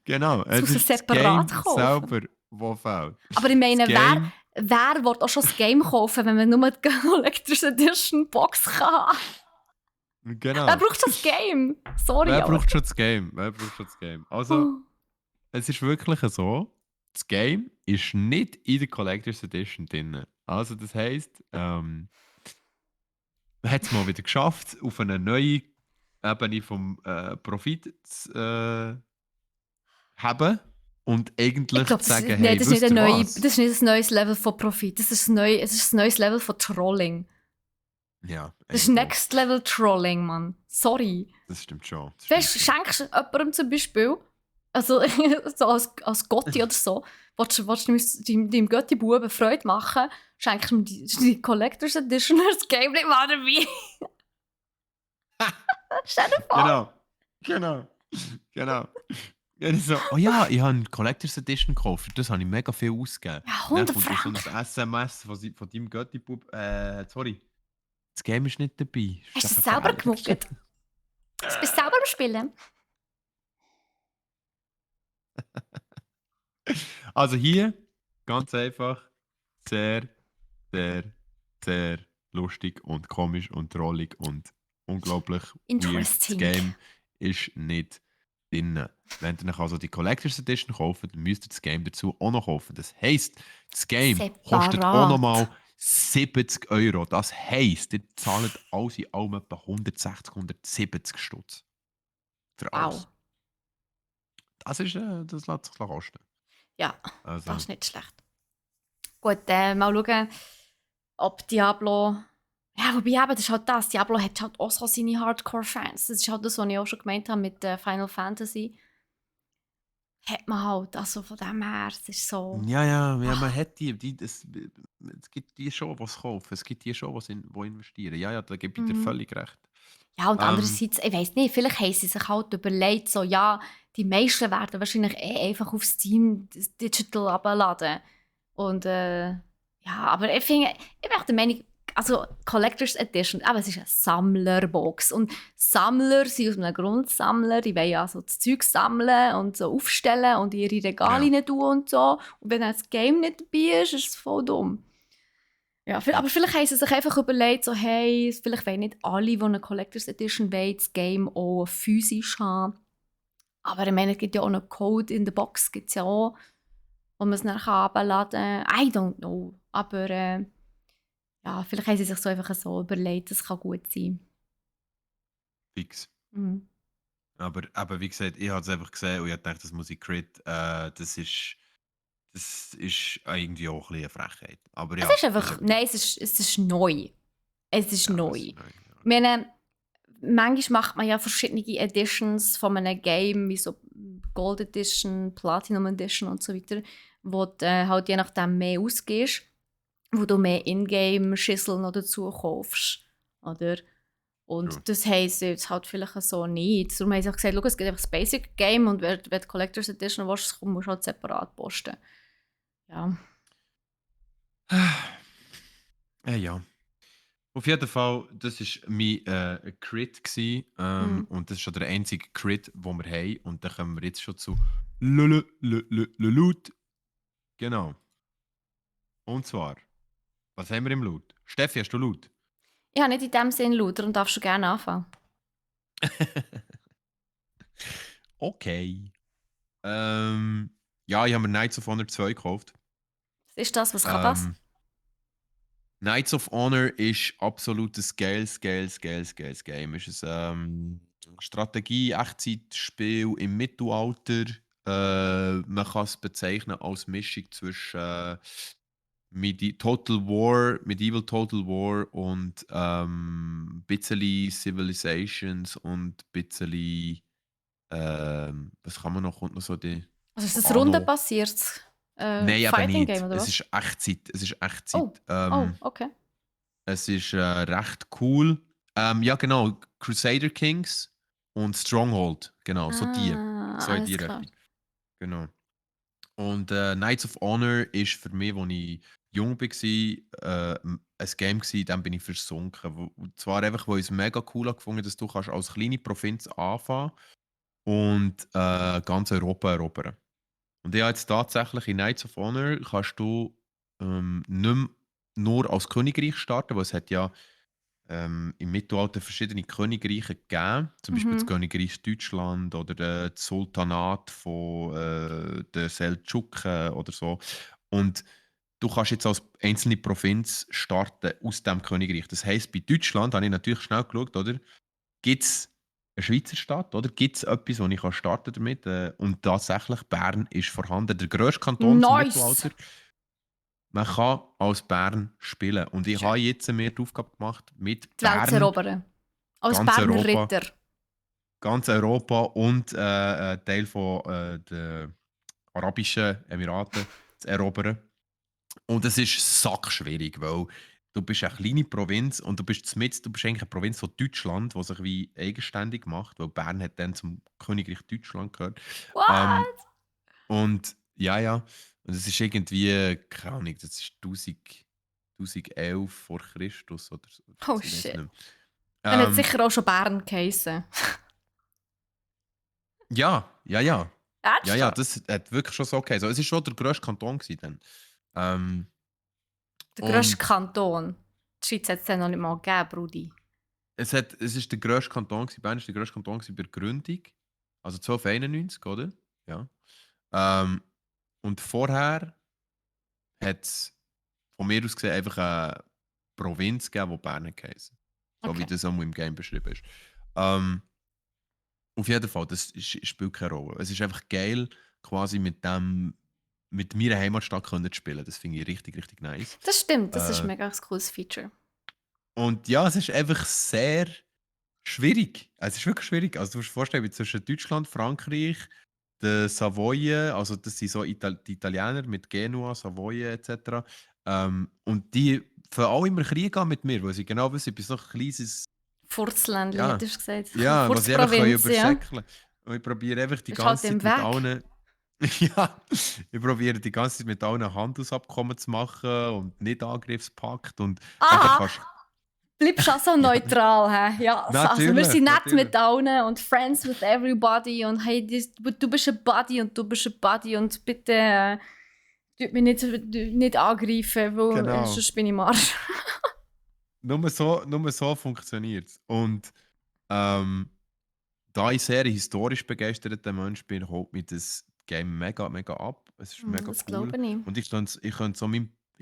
Genau. Das Es muss er ist das separat Game kaufen. selber, das fehlt. Aber ich meine, Das wer Game. will auch schon das Game kaufen, wenn man nur die Collector's Edition Box kann haben? Genau. Wer braucht schon das Game? Sorry, Wer aber... braucht schon das Game? Wer braucht schon das Game? Also, Oh. es ist wirklich so, das Game ist nicht in der Collector's Edition drin. Also, das heisst, man hat es mal wieder geschafft, auf eine neue Ebene vom Profit zu haben und Ich eigentlich glaube, zu sagen, nee, hey, das ist nicht wisst ein ihr neues, was? das ist nicht ein neues Level von Profit. Das ist es ist ein neues Level von Trolling. Ja, Das ist irgendwo. Next Level Trolling, Mann. Sorry. Das stimmt schon. Das Weißt du, stimmt schon. schenkst du jemandem zum Beispiel, also so als Gotti oder so, willst du deinem Götti-Buben Freude machen, schenkst du ihm die Collector's Edition das Game nicht mal dabei. Stell dir vor. Genau. Ja, ich so, oh ja, ich habe eine Collector's Edition gekauft. Für das habe ich mega viel ausgegeben. Ja, Dann 100 kommt so ein Franken. SMS von deinem Götti-Bub. Sorry, das Game ist nicht dabei. Hast du Ist es einfach selber Fehler. gemuckert? Du bist selber am Spielen? Also hier, ganz einfach, sehr, sehr, sehr lustig und komisch und trollig und unglaublich weird. Das Interesting. Game ist nicht drin. Wenn ihr euch also die Collector's Edition kauft, dann müsst ihr das Game dazu auch noch kaufen. Das heisst, das Game kostet auch Separat. nochmal 70 Euro. Das heisst, ihr zahlt alles in allem etwa 160, 170 Stutz. Für alles. Wow. Das lässt sich kosten. Ja, Also, das ist nicht schlecht. Gut, mal schauen, ob Diablo... Ja, wobei eben, das ist halt das. Diablo hat halt auch so seine Hardcore-Fans. Das ist halt das, was ich auch schon gemeint habe mit Final Fantasy. Hat man halt, also von dem her, es ist so... ja, man hat es gibt die schon, die es kaufen. Es gibt die schon, die investieren. Ja, da gebe ich dir völlig recht. Ja, und Ähm, andererseits, ich weiss nicht, vielleicht haben sie sich halt überlegt, so, ja, die meisten werden wahrscheinlich einfach auf Steam das Digital abladen. Und ja, aber ich finde, ich bin auch der Meinung, also Collector's Edition, aber es ist eine Sammlerbox. Und Sammler sind aus einem Grund Sammler, die wollen ja so das Zeug sammeln und so aufstellen und in ihre Regale Ja. rein tun und so. Und wenn dann das Game nicht dabei ist, ist es voll dumm. Ja, aber vielleicht haben sie sich einfach überlegt, so, hey, vielleicht wollen nicht alle, die eine Collector's Edition wollen, das Game auch physisch haben. Aber ich meine, es gibt ja auch einen Code in der Box, gibt's ja auch, wo man es dann herunterladen kann. I don't know. Aber ja, vielleicht haben sie sich so einfach so überlegt, das kann gut sein. Fix. Mhm. Aber wie gesagt, ich habe es einfach gesehen und ich dachte, das muss ich Crit. Das ist irgendwie auch ein bisschen eine Frechheit. Aber Es ja, ist einfach, nein, es ist neu. Es ist ja, neu. das ist neu. Ich meine, manchmal macht man ja verschiedene Editions von einem Game, wie so Gold Edition, Platinum Edition und so weiter, wo du halt je nachdem mehr ausgibst, wo du mehr Ingame-Schüsseln noch dazu kaufst. Oder? Und True. das heisst jetzt halt vielleicht so nicht. Darum haben sie auch gesagt, schau, es gibt einfach das Basic Game und wenn du Collector's Edition willst, musst du halt separat posten. Ja. Ja. Auf jeden Fall, das war mein Crit. Und das ist schon der einzige Crit, den wir haben. Und dann kommen wir jetzt schon zu Loot. Genau. Und zwar, was haben wir im Loot? Steffi, hast du Loot? Ich habe nicht in dem Sinn lauter und darfst schon gerne anfangen. Okay. Ja, ich habe mir Knights of Honor 2 gekauft. Was ist das? Was kann das? Knights of Honor ist absolutes geiles Game. Es ist ein Strategie-Echtzeitspiel im Mittelalter. Man kann es bezeichnen als Mischung zwischen Medieval Total War und bisschen Civilizations und bisschen, was kann man noch, kommt noch so die Also ist das Anno. rundenbasiertes Nein, eben Fighting Game, nicht. oder Es was? ist Echtzeit. Es ist Echtzeit. Oh, oh, okay. Es ist recht cool. Ja, genau. Crusader Kings und Stronghold. Genau, so die. Ah, So in die alles klar. Richtung. Genau. Und Knights of Honor ist für mich, als ich jung war, ein Game gewesen, in dem bin ich versunken. Und zwar einfach, weil ich es mega cool habe gefunden, dass du kannst als kleine Provinz anfangen und ganz Europa erobern. Und ich habe jetzt tatsächlich in Knights of Honor kannst du nicht mehr nur als Königreich starten, weil es hat ja im Mittelalter verschiedene Königreiche gegeben, zum Beispiel das Mhm. Königreich Deutschland oder das Sultanat von den Seldschuken oder so. Und du kannst jetzt als einzelne Provinz starten aus dem Königreich. Das heisst, bei Deutschland habe ich natürlich schnell geschaut, oder? Gibt es eine Schweizer Stadt, oder? Gibt es etwas, wo ich starten damit? Und tatsächlich, Bern ist vorhanden. Der grösste Kanton zum Nice! Mittelalter. Man kann als Bern spielen. Und ich Schön. habe jetzt mir die Aufgabe gemacht, mit Die Welt zu Bern erobern. Als ganz Berner Europa, Ritter. und einen Teil von den Arabischen Emiraten zu erobern. Und es ist sackschwierig, weil du bist eine kleine Provinz und du bist eigentlich eine Provinz von Deutschland, die sich wie eigenständig macht, weil Bern hat dann zum Königreich Deutschland gehört. Ähm, What? und ja, ja. Und es ist irgendwie, keine Ahnung, das ist 1011 vor Christus oder so. Oh Ich weiß nicht shit. mehr. Dann hat es Ähm, sicher auch schon Bern geheissen. ja, ja, ja. Ja, ja, Ernsthaft? das hat wirklich schon so okay. So, es war schon der grösste Kanton gewesen dann. Ähm, Der grösste und Kanton. Die Schweiz hat es dann noch nicht mal gegeben, Brudi. es ist der grösste Kanton gewesen. Bern ist der grösste Kanton gewesen bei der Gründung. Also 1291, oder? Ja. Ähm, und vorher hat es von mir aus gesehen einfach eine Provinz gegeben, die Bern geheißen. So wie Okay. das auch im Game beschrieben ist. Ähm, auf jeden Fall, spielt keine Rolle. Es ist einfach geil, quasi mit meiner Heimatstadt können zu spielen. Das finde ich richtig, richtig nice. Das stimmt, das ist Äh, mega ein cooles Feature. und ja, es ist einfach sehr schwierig. Es ist wirklich schwierig. Also du musst dir vorstellen, wie zwischen Deutschland, Frankreich, der Savoyen, also das sind so die Italiener mit Genua, Savoyen etc. Und die fangen auch immer Krieg an mit mir, weil sie genau wissen, ich bin so ein kleines, Furzländli, ja, hättest du gesagt. ja, was ich einfach Furzprovinz, ja. übersäckeln kann. Und ich probiere einfach die Bist halt ganze im Zeit mit Weg. allen, ja, ich probiere die ganze Zeit mit allen Handelsabkommen zu machen und nicht Angriffspakt und nachher Aha! kannst Bleibst also ja, neutral, hä? Ja, also wir natürlich, sind nett natürlich. mit allen und friends with everybody und hey, du bist ein Buddy und du bist ein Buddy und bitte tut mich nicht angreifen, weil Genau. sonst bin ich im Arsch. Nur so funktioniert es. Und ähm, da ich sehr ein historisch begeisterter Mensch bin, holt mich das Game mega, mega ab. Es ist mega Das cool. glaube ich. Und ich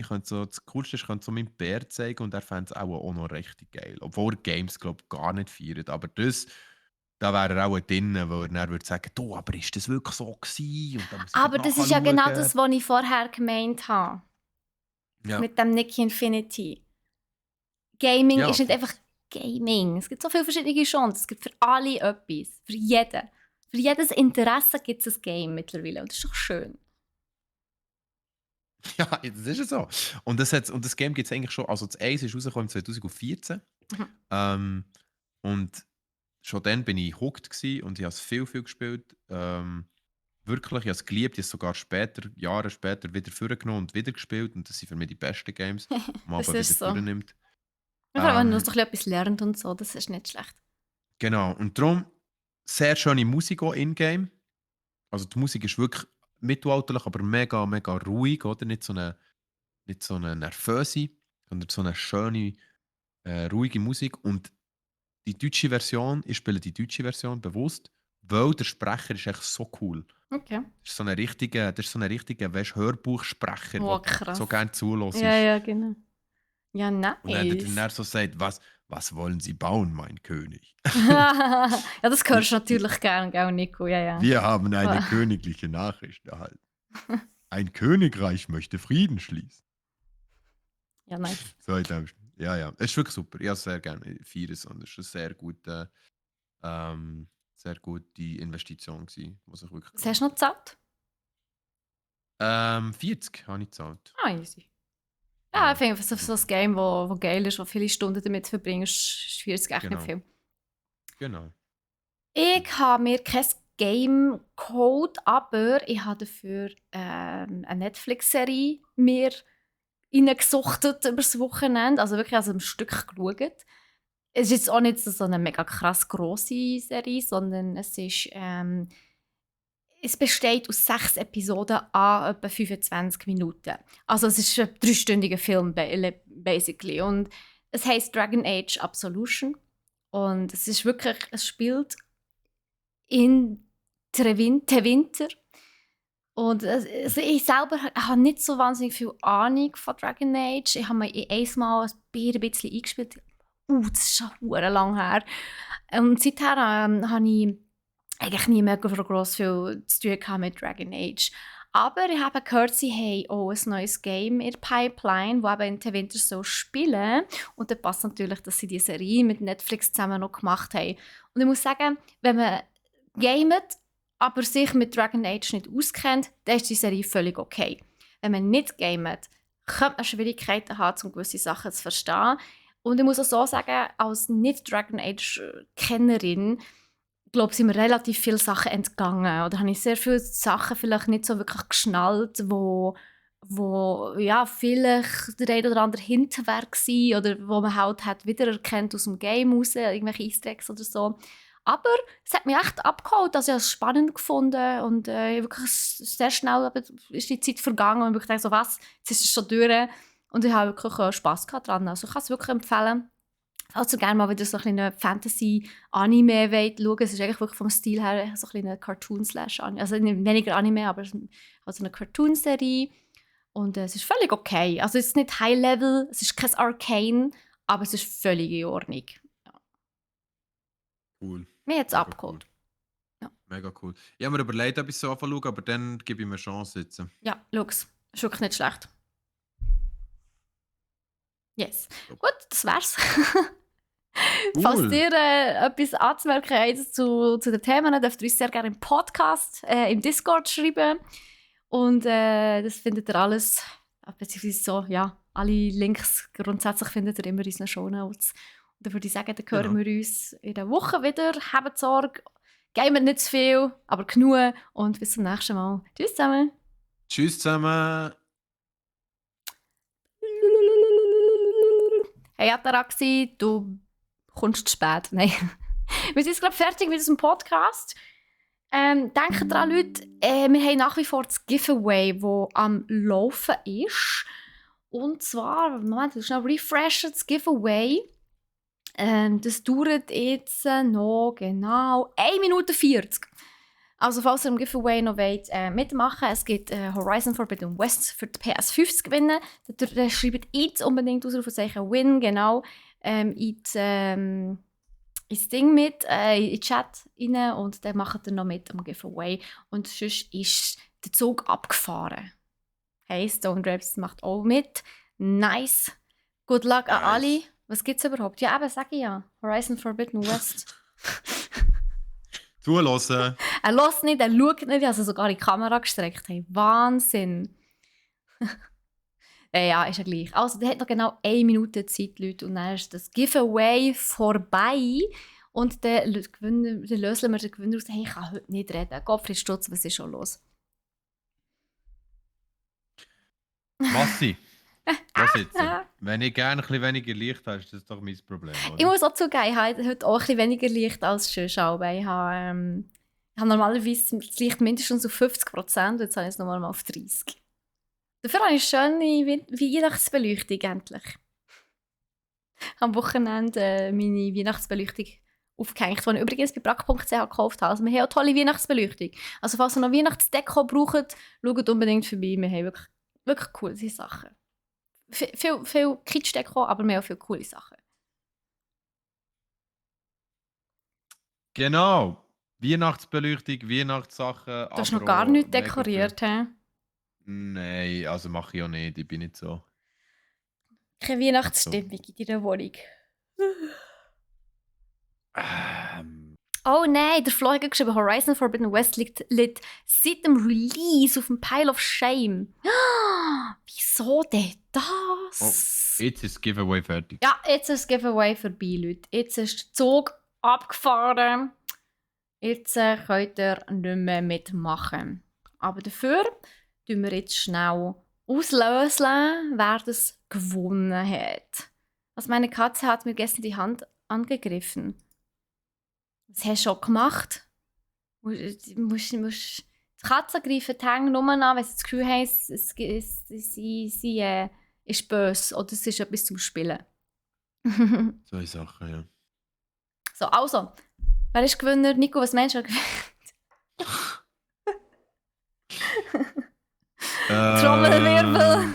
könnte so, das Coolste ist, ich könnte so meinem Bär zeigen und er fände es auch noch richtig geil. Obwohl er Games, glaube ich, gar nicht feiert. Aber das, da wäre er auch drin, weil er dann würde sagen, du, aber ist das wirklich so gewesen? Und da muss ich Aber gerade das ist ja genau nachschauen. das, was ich vorher gemeint habe. Ja, Mit dem Nick Infinity. Gaming ja, ist nicht einfach Gaming. Es gibt so viele verschiedene Genres. Es gibt für alle etwas. Für jeden. Für jedes Interesse gibt es ein Game mittlerweile. Und das ist doch schön. ja, das ist ja so. Und das Game gibt es eigentlich schon, also das Eis ist rausgekommen 2014. Mhm. Ähm, und schon dann bin ich hooked gsi und ich habe es viel, viel gespielt. Wirklich, ich habe es geliebt. Ich habe es sogar später, Jahre später wieder vorgenommen und wieder gespielt. Und das sind für mich die besten Games, die man Das aber wieder ist so. vornimmt. Vor allem, wenn man noch Ähm, so etwas lernt und so, das ist nicht schlecht. genau. Und darum sehr schöne Musik auch in-game. Also die Musik ist wirklich mittelalterlich, aber mega, mega ruhig, oder? Nicht so eine nervöse, sondern so eine schöne, ruhige Musik. Und die deutsche Version, ich spiele die deutsche Version bewusst, weil der Sprecher ist echt so cool. Okay. Das ist so ein richtiger weißt, Hörbuchsprecher, Oh, der so krass. gerne zulässt. Ja, ja, genau. Ja, Und dann, der nice. dann so sagt, was, Was wollen Sie bauen, mein König? Ja, das hörst du natürlich gerne, gell, Nico? Ja, ja. Wir haben eine königliche Nachricht erhalten. Ein Königreich möchte Frieden schließen. Ja, nice. So, ich glaube, ja, ja. Es ist wirklich super. Ich habe es sehr gerne. Ich feiere es und es ist sehr gute Investition gewesen, was sich wirklich Was hast gelohnt du noch hat. gezahlt? 40 habe ich gezahlt. Ah, easy. Ja, ich Ja, finde, so ein Game, wo geil ist, wo viele Stunden damit verbringst, ist 40 echt nicht genau. viel. Genau. Ich habe mir kein Game geholt, aber ich habe dafür eine Netflix-Serie mir reingesuchtet über das Wochenende. Also wirklich ein Stück geschaut. Es ist jetzt auch nicht so eine mega krass grosse Serie, sondern es besteht aus 6 Episoden an etwa 25 Minuten. Also es ist ein 3-stündiger Film, basically. Und es heißt Dragon Age Absolution. Und es ist wirklich, es spielt in Winter. Und also ich selber habe nicht so wahnsinnig viel Ahnung von Dragon Age. Ich habe mir einmal ein bisschen eingespielt. Das ist schon verdammt lang her. Und seither habe ich eigentlich nie mehr gross viel zu tun gehabt mit Dragon Age. Aber ich habe gehört, sie haben auch ein neues Game in der Pipeline, das eben in den Winter so spielen. Und dann passt natürlich, dass sie diese Serie mit Netflix zusammen noch gemacht haben. Und ich muss sagen, wenn man gamet, aber sich mit Dragon Age nicht auskennt, dann ist die Serie völlig okay. Wenn man nicht gamet, könnte man Schwierigkeiten haben, um gewisse Sachen zu verstehen. Und ich muss auch so sagen, als Nicht-Dragon Age-Kennerin, glaube ich, sind mir relativ viele Sachen entgangen. Oder habe ich sehr viele Sachen vielleicht nicht so wirklich geschnallt, wo ja, vielleicht der ein oder andere Hint wäre gewesen, oder wo man halt hat wiedererkannt aus dem Game raus, irgendwelche Easter Eggs oder so. Aber es hat mich echt abgeholt, also ich habe es spannend gefunden und wirklich sehr schnell ist die Zeit vergangen und ich dachte so, was, jetzt ist es schon durch und ich habe wirklich Spass gehabt dran. Also ich kann es wirklich empfehlen. Falls ihr gerne mal wieder so ein Fantasy-Anime wollt schauen, es ist eigentlich wirklich vom Stil her so ein eine Cartoon-Slash-Anime, also weniger Anime, aber also eine Cartoon-Serie und es ist völlig okay. Also es ist nicht High-Level, es ist kein Arcane, aber es ist völlig in Ordnung. Cool. Mir hat es Mega abgeholt. cool. Mega cool. Ich habe mir überlegt, ob ich so anfangen schaue, aber dann gebe ich mir eine Chance jetzt. Ja, schau es. Ist wirklich nicht schlecht. Yes. Top. Gut, das wär's. Cool. Falls ihr etwas anzumerken habt zu den Themen, dürft ihr uns sehr gerne im Podcast, im Discord schreiben. Und das findet ihr alles, beziehungsweise so, ja, alle Links grundsätzlich findet ihr immer in unseren Shownotes. Und dann würde ich sagen, dann hören wir uns in der Woche wieder. Habt Sorge, gamet nicht zu viel, aber genug. Und bis zum nächsten Mal. Tschüss zusammen. Tschüss zusammen. Hey Ataraxi, du kommst zu spät. Nein. Wir sind jetzt gerade fertig mit unserem Podcast. Denkt daran, Leute, wir haben nach wie vor das Giveaway, das am Laufen ist. Und zwar, Moment, schnell refreshen, das Giveaway. Das dauert jetzt noch genau 1 Minute 40. Also falls ihr im Giveaway noch wollt, mitmachen wollt, es gibt Horizon Forbidden West für die PS5 zu gewinnen. Dann schreibt jetzt unbedingt Ausrufezeichen Win, genau, ins Ding mit, in den Chat rein und dann macht ihr noch mit am Giveaway. Und sonst ist der Zug abgefahren. Hey, Stone Raps macht auch mit. Nice. Good luck an alle. Was gibt es überhaupt? Ja, eben, sage ich ja. Horizon Forbidden West. Zuhören. Er hört nicht, er schaut nicht, also sogar in die Kamera gestreckt. Hey, Wahnsinn. Ja, ist ja gleich. Also, der hat noch genau 1 Minute Zeit, Leute, und dann ist das Giveaway vorbei. Und dann lösen wir den Gewinner aus. Hey, ich kann heute nicht reden. Gottfried Stutz, was ist schon los? Massi. Was jetzt? Wenn ich gerne ein bisschen weniger Licht habe, ist das doch mein Problem, oder? Ich muss auch zugeben, ich habe heute auch ein bisschen weniger Licht als sonst. Aber ich habe normalerweise das Licht mindestens auf 50%, jetzt habe ich es nochmal auf 30%. Dafür habe ich eine schöne Weihnachtsbeleuchtung endlich. Am Wochenende meine Weihnachtsbeleuchtung aufgehängt, die ich übrigens bei brack.ch gekauft habe. Also wir haben auch tolle Weihnachtsbeleuchtung. Also falls ihr noch Weihnachtsdeko braucht, schaut unbedingt vorbei. Wir haben wirklich, wirklich coole Sachen. Viel Kitschdeko, aber wir haben auch viele coole Sachen. Genau. Weihnachtsbeleuchtung, Weihnachtssachen, Du hast noch gar nichts mega viel. dekoriert, hä? Nein, also mache ich auch nicht. Ich bin nicht so. Keine Nicht so. Weihnachtsstimmung in deiner Wohnung. Ähm, Oh nein, der Flo hat geschrieben, Horizon Forbidden West liegt seit dem Release auf dem Pile of Shame. Wieso denn das? jetzt ist das Giveaway fertig. Ja, jetzt ist das Giveaway vorbei, Leute. Jetzt ist der Zug abgefahren. Jetzt könnt ihr nicht mehr mitmachen. Aber dafür tun wir jetzt schnell auslösen, wer das gewonnen hat. Also meine Katze hat mir gestern die Hand angegriffen. Was hast du schon gemacht? Die Katzen greifen die Hände nur an, wenn sie das Gefühl haben, sie ist böse oder es ist etwas zum Spielen. Solche Sachen, ja. So, also, wer ist Gewinner? Nico, was meinst du? Trommelwirbel!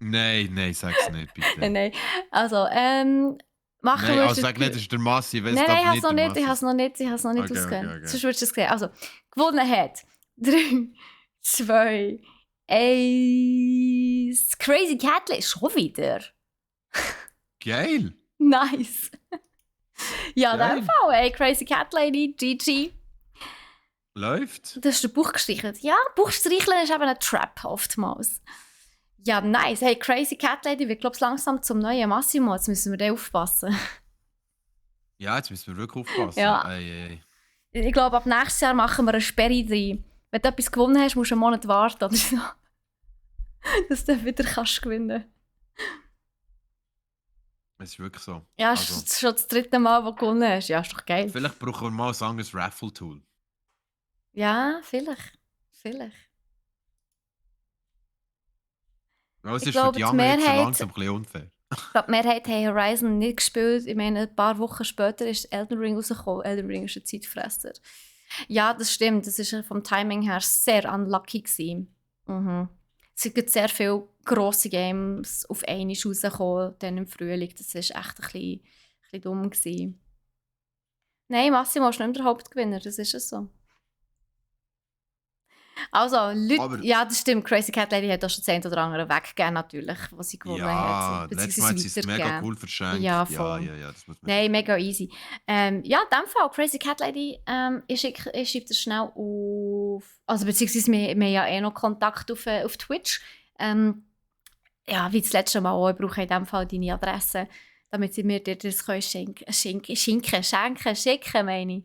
Nein, sag's nicht, bitte. Nein. Also, machen Nein, wir also sag nicht, das ist der Massi. Nein, ich habe es noch nicht, ich habe es noch nicht Okay, ausgehört. okay. Sonst würdest du es sehen. Also, gewonnen hat 3, 2, 1. Crazy Catley schon wieder. Geil! Nice. Ja, Geil. in dem Fall, ey, Crazy Cat Lady, GG. Läuft. Du hast den Bauch gestreichelt. Ja, Bauchstreicheln ist eben ein Trap oftmals. Ja, nice. Hey, Crazy Cat Lady wird, glaube ich, langsam zum neuen Massimo. Jetzt müssen wir da aufpassen. Ja, jetzt müssen wir wirklich aufpassen. Ja. Ei. Ich glaube, ab nächstes Jahr machen wir eine Sperre rein. Wenn du etwas gewonnen hast, musst du einen Monat warten oder so. Dass du dann wieder kannst gewinnen. Es ist wirklich so. Ja, Also, das ist schon das 3. Mal, wo du gewonnen hast. Ja, ist doch geil. vielleicht brauchen wir mal ein anderes Raffle-Tool. Ja, vielleicht. Weil es Ich ist glaube, für die die anderen jetzt so Mehrheit- langsam ein bisschen unfair. Ich glaube, die Mehrheit haben Horizon nicht gespielt. Ich meine, ein paar Wochen später ist Elden Ring rausgekommen. Elden Ring ist ein Zeitfresser. Ja, das stimmt. Das war vom Timing her sehr unlucky gewesen. Es sind sehr viele grosse Games auf einmal rausgekommen, dann im Frühling. Das war echt ein bisschen dumm gewesen. Nein, Massimo ist nicht mehr der Hauptgewinner. Das ist es so. Also, Leute, Aber- ja, das stimmt. Crazy Cat Lady hat auch schon das eine oder andere weggegeben, natürlich, was sie gewonnen Ja, hat. letztes Mal hat sie es mega cool verschenkt. Ja, voll. Ja, das muss man Nein, mega easy. Ja, in dem Fall, Crazy Cat Lady, ich schreibe das schnell auf. Also, beziehungsweise wir haben ja eh noch Kontakt auf Twitch. Ja, wie das letzte Mal auch, ich brauche in dem Fall deine Adresse, damit sie mir dir das schenken, meine ich.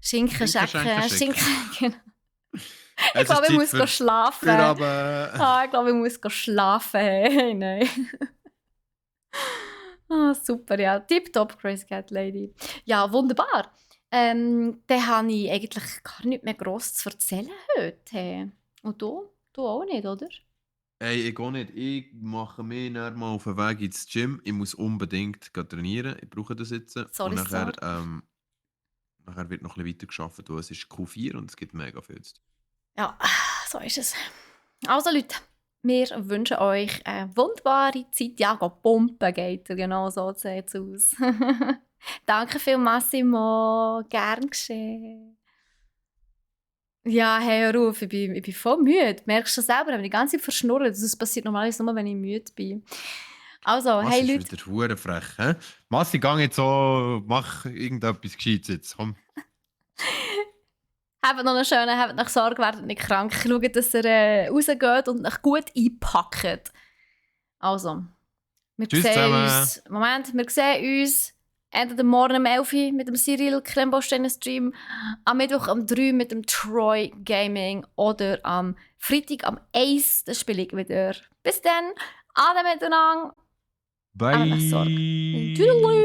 Schinken, genau. Ich glaube, ich muss schlafen. Ich glaube, ich muss schlafen. Hey, nein. Super, ja. Tipptopp, Crazy Cat Lady. Ja, wunderbar. Dann habe ich eigentlich gar nicht mehr gross zu erzählen heute. Hey. Und du? Du auch nicht, oder? Hey, ich gehe nicht. Ich mache mich nachher mal auf den Weg ins Gym. Ich muss unbedingt trainieren. Ich brauche das jetzt. Sorry, und nachher, nachher wird noch ein bisschen weiter gearbeitet, weil es ist Q4 und es gibt mega viel zu tun. Ja, so ist es. Also Leute, wir wünschen euch eine wunderbare Zeit. Ja, pumpen geht genau so sieht es aus. Danke vielmals, Massimo. Gern geschehen. Ja, hey, hör auf, ich bin voll müde. Merkst du selber, ich bin die ganze Zeit verschnurrt. Das passiert normalerweise nur, wenn ich müde bin. Also, hey Leute. Das ist wieder hure frech, hä? Massi, geh jetzt so, mach irgendetwas Gescheites jetzt, komm. Habt noch einen schönen, habt noch Sorge, werdet nicht krank. Schaut, dass ihr rausgeht und euch gut einpackt. Also, wir Tschüss sehen zusammen. uns. Moment, wir sehen uns entweder morgen um 11 Uhr mit dem Cyril Klemmbausteinen-Stream, am Mittwoch um 3 Uhr mit dem Troy Gaming oder am Freitag am 1 das spiele ich wieder. Bis dann, alle miteinander. Bye. Sorge. Tschüss.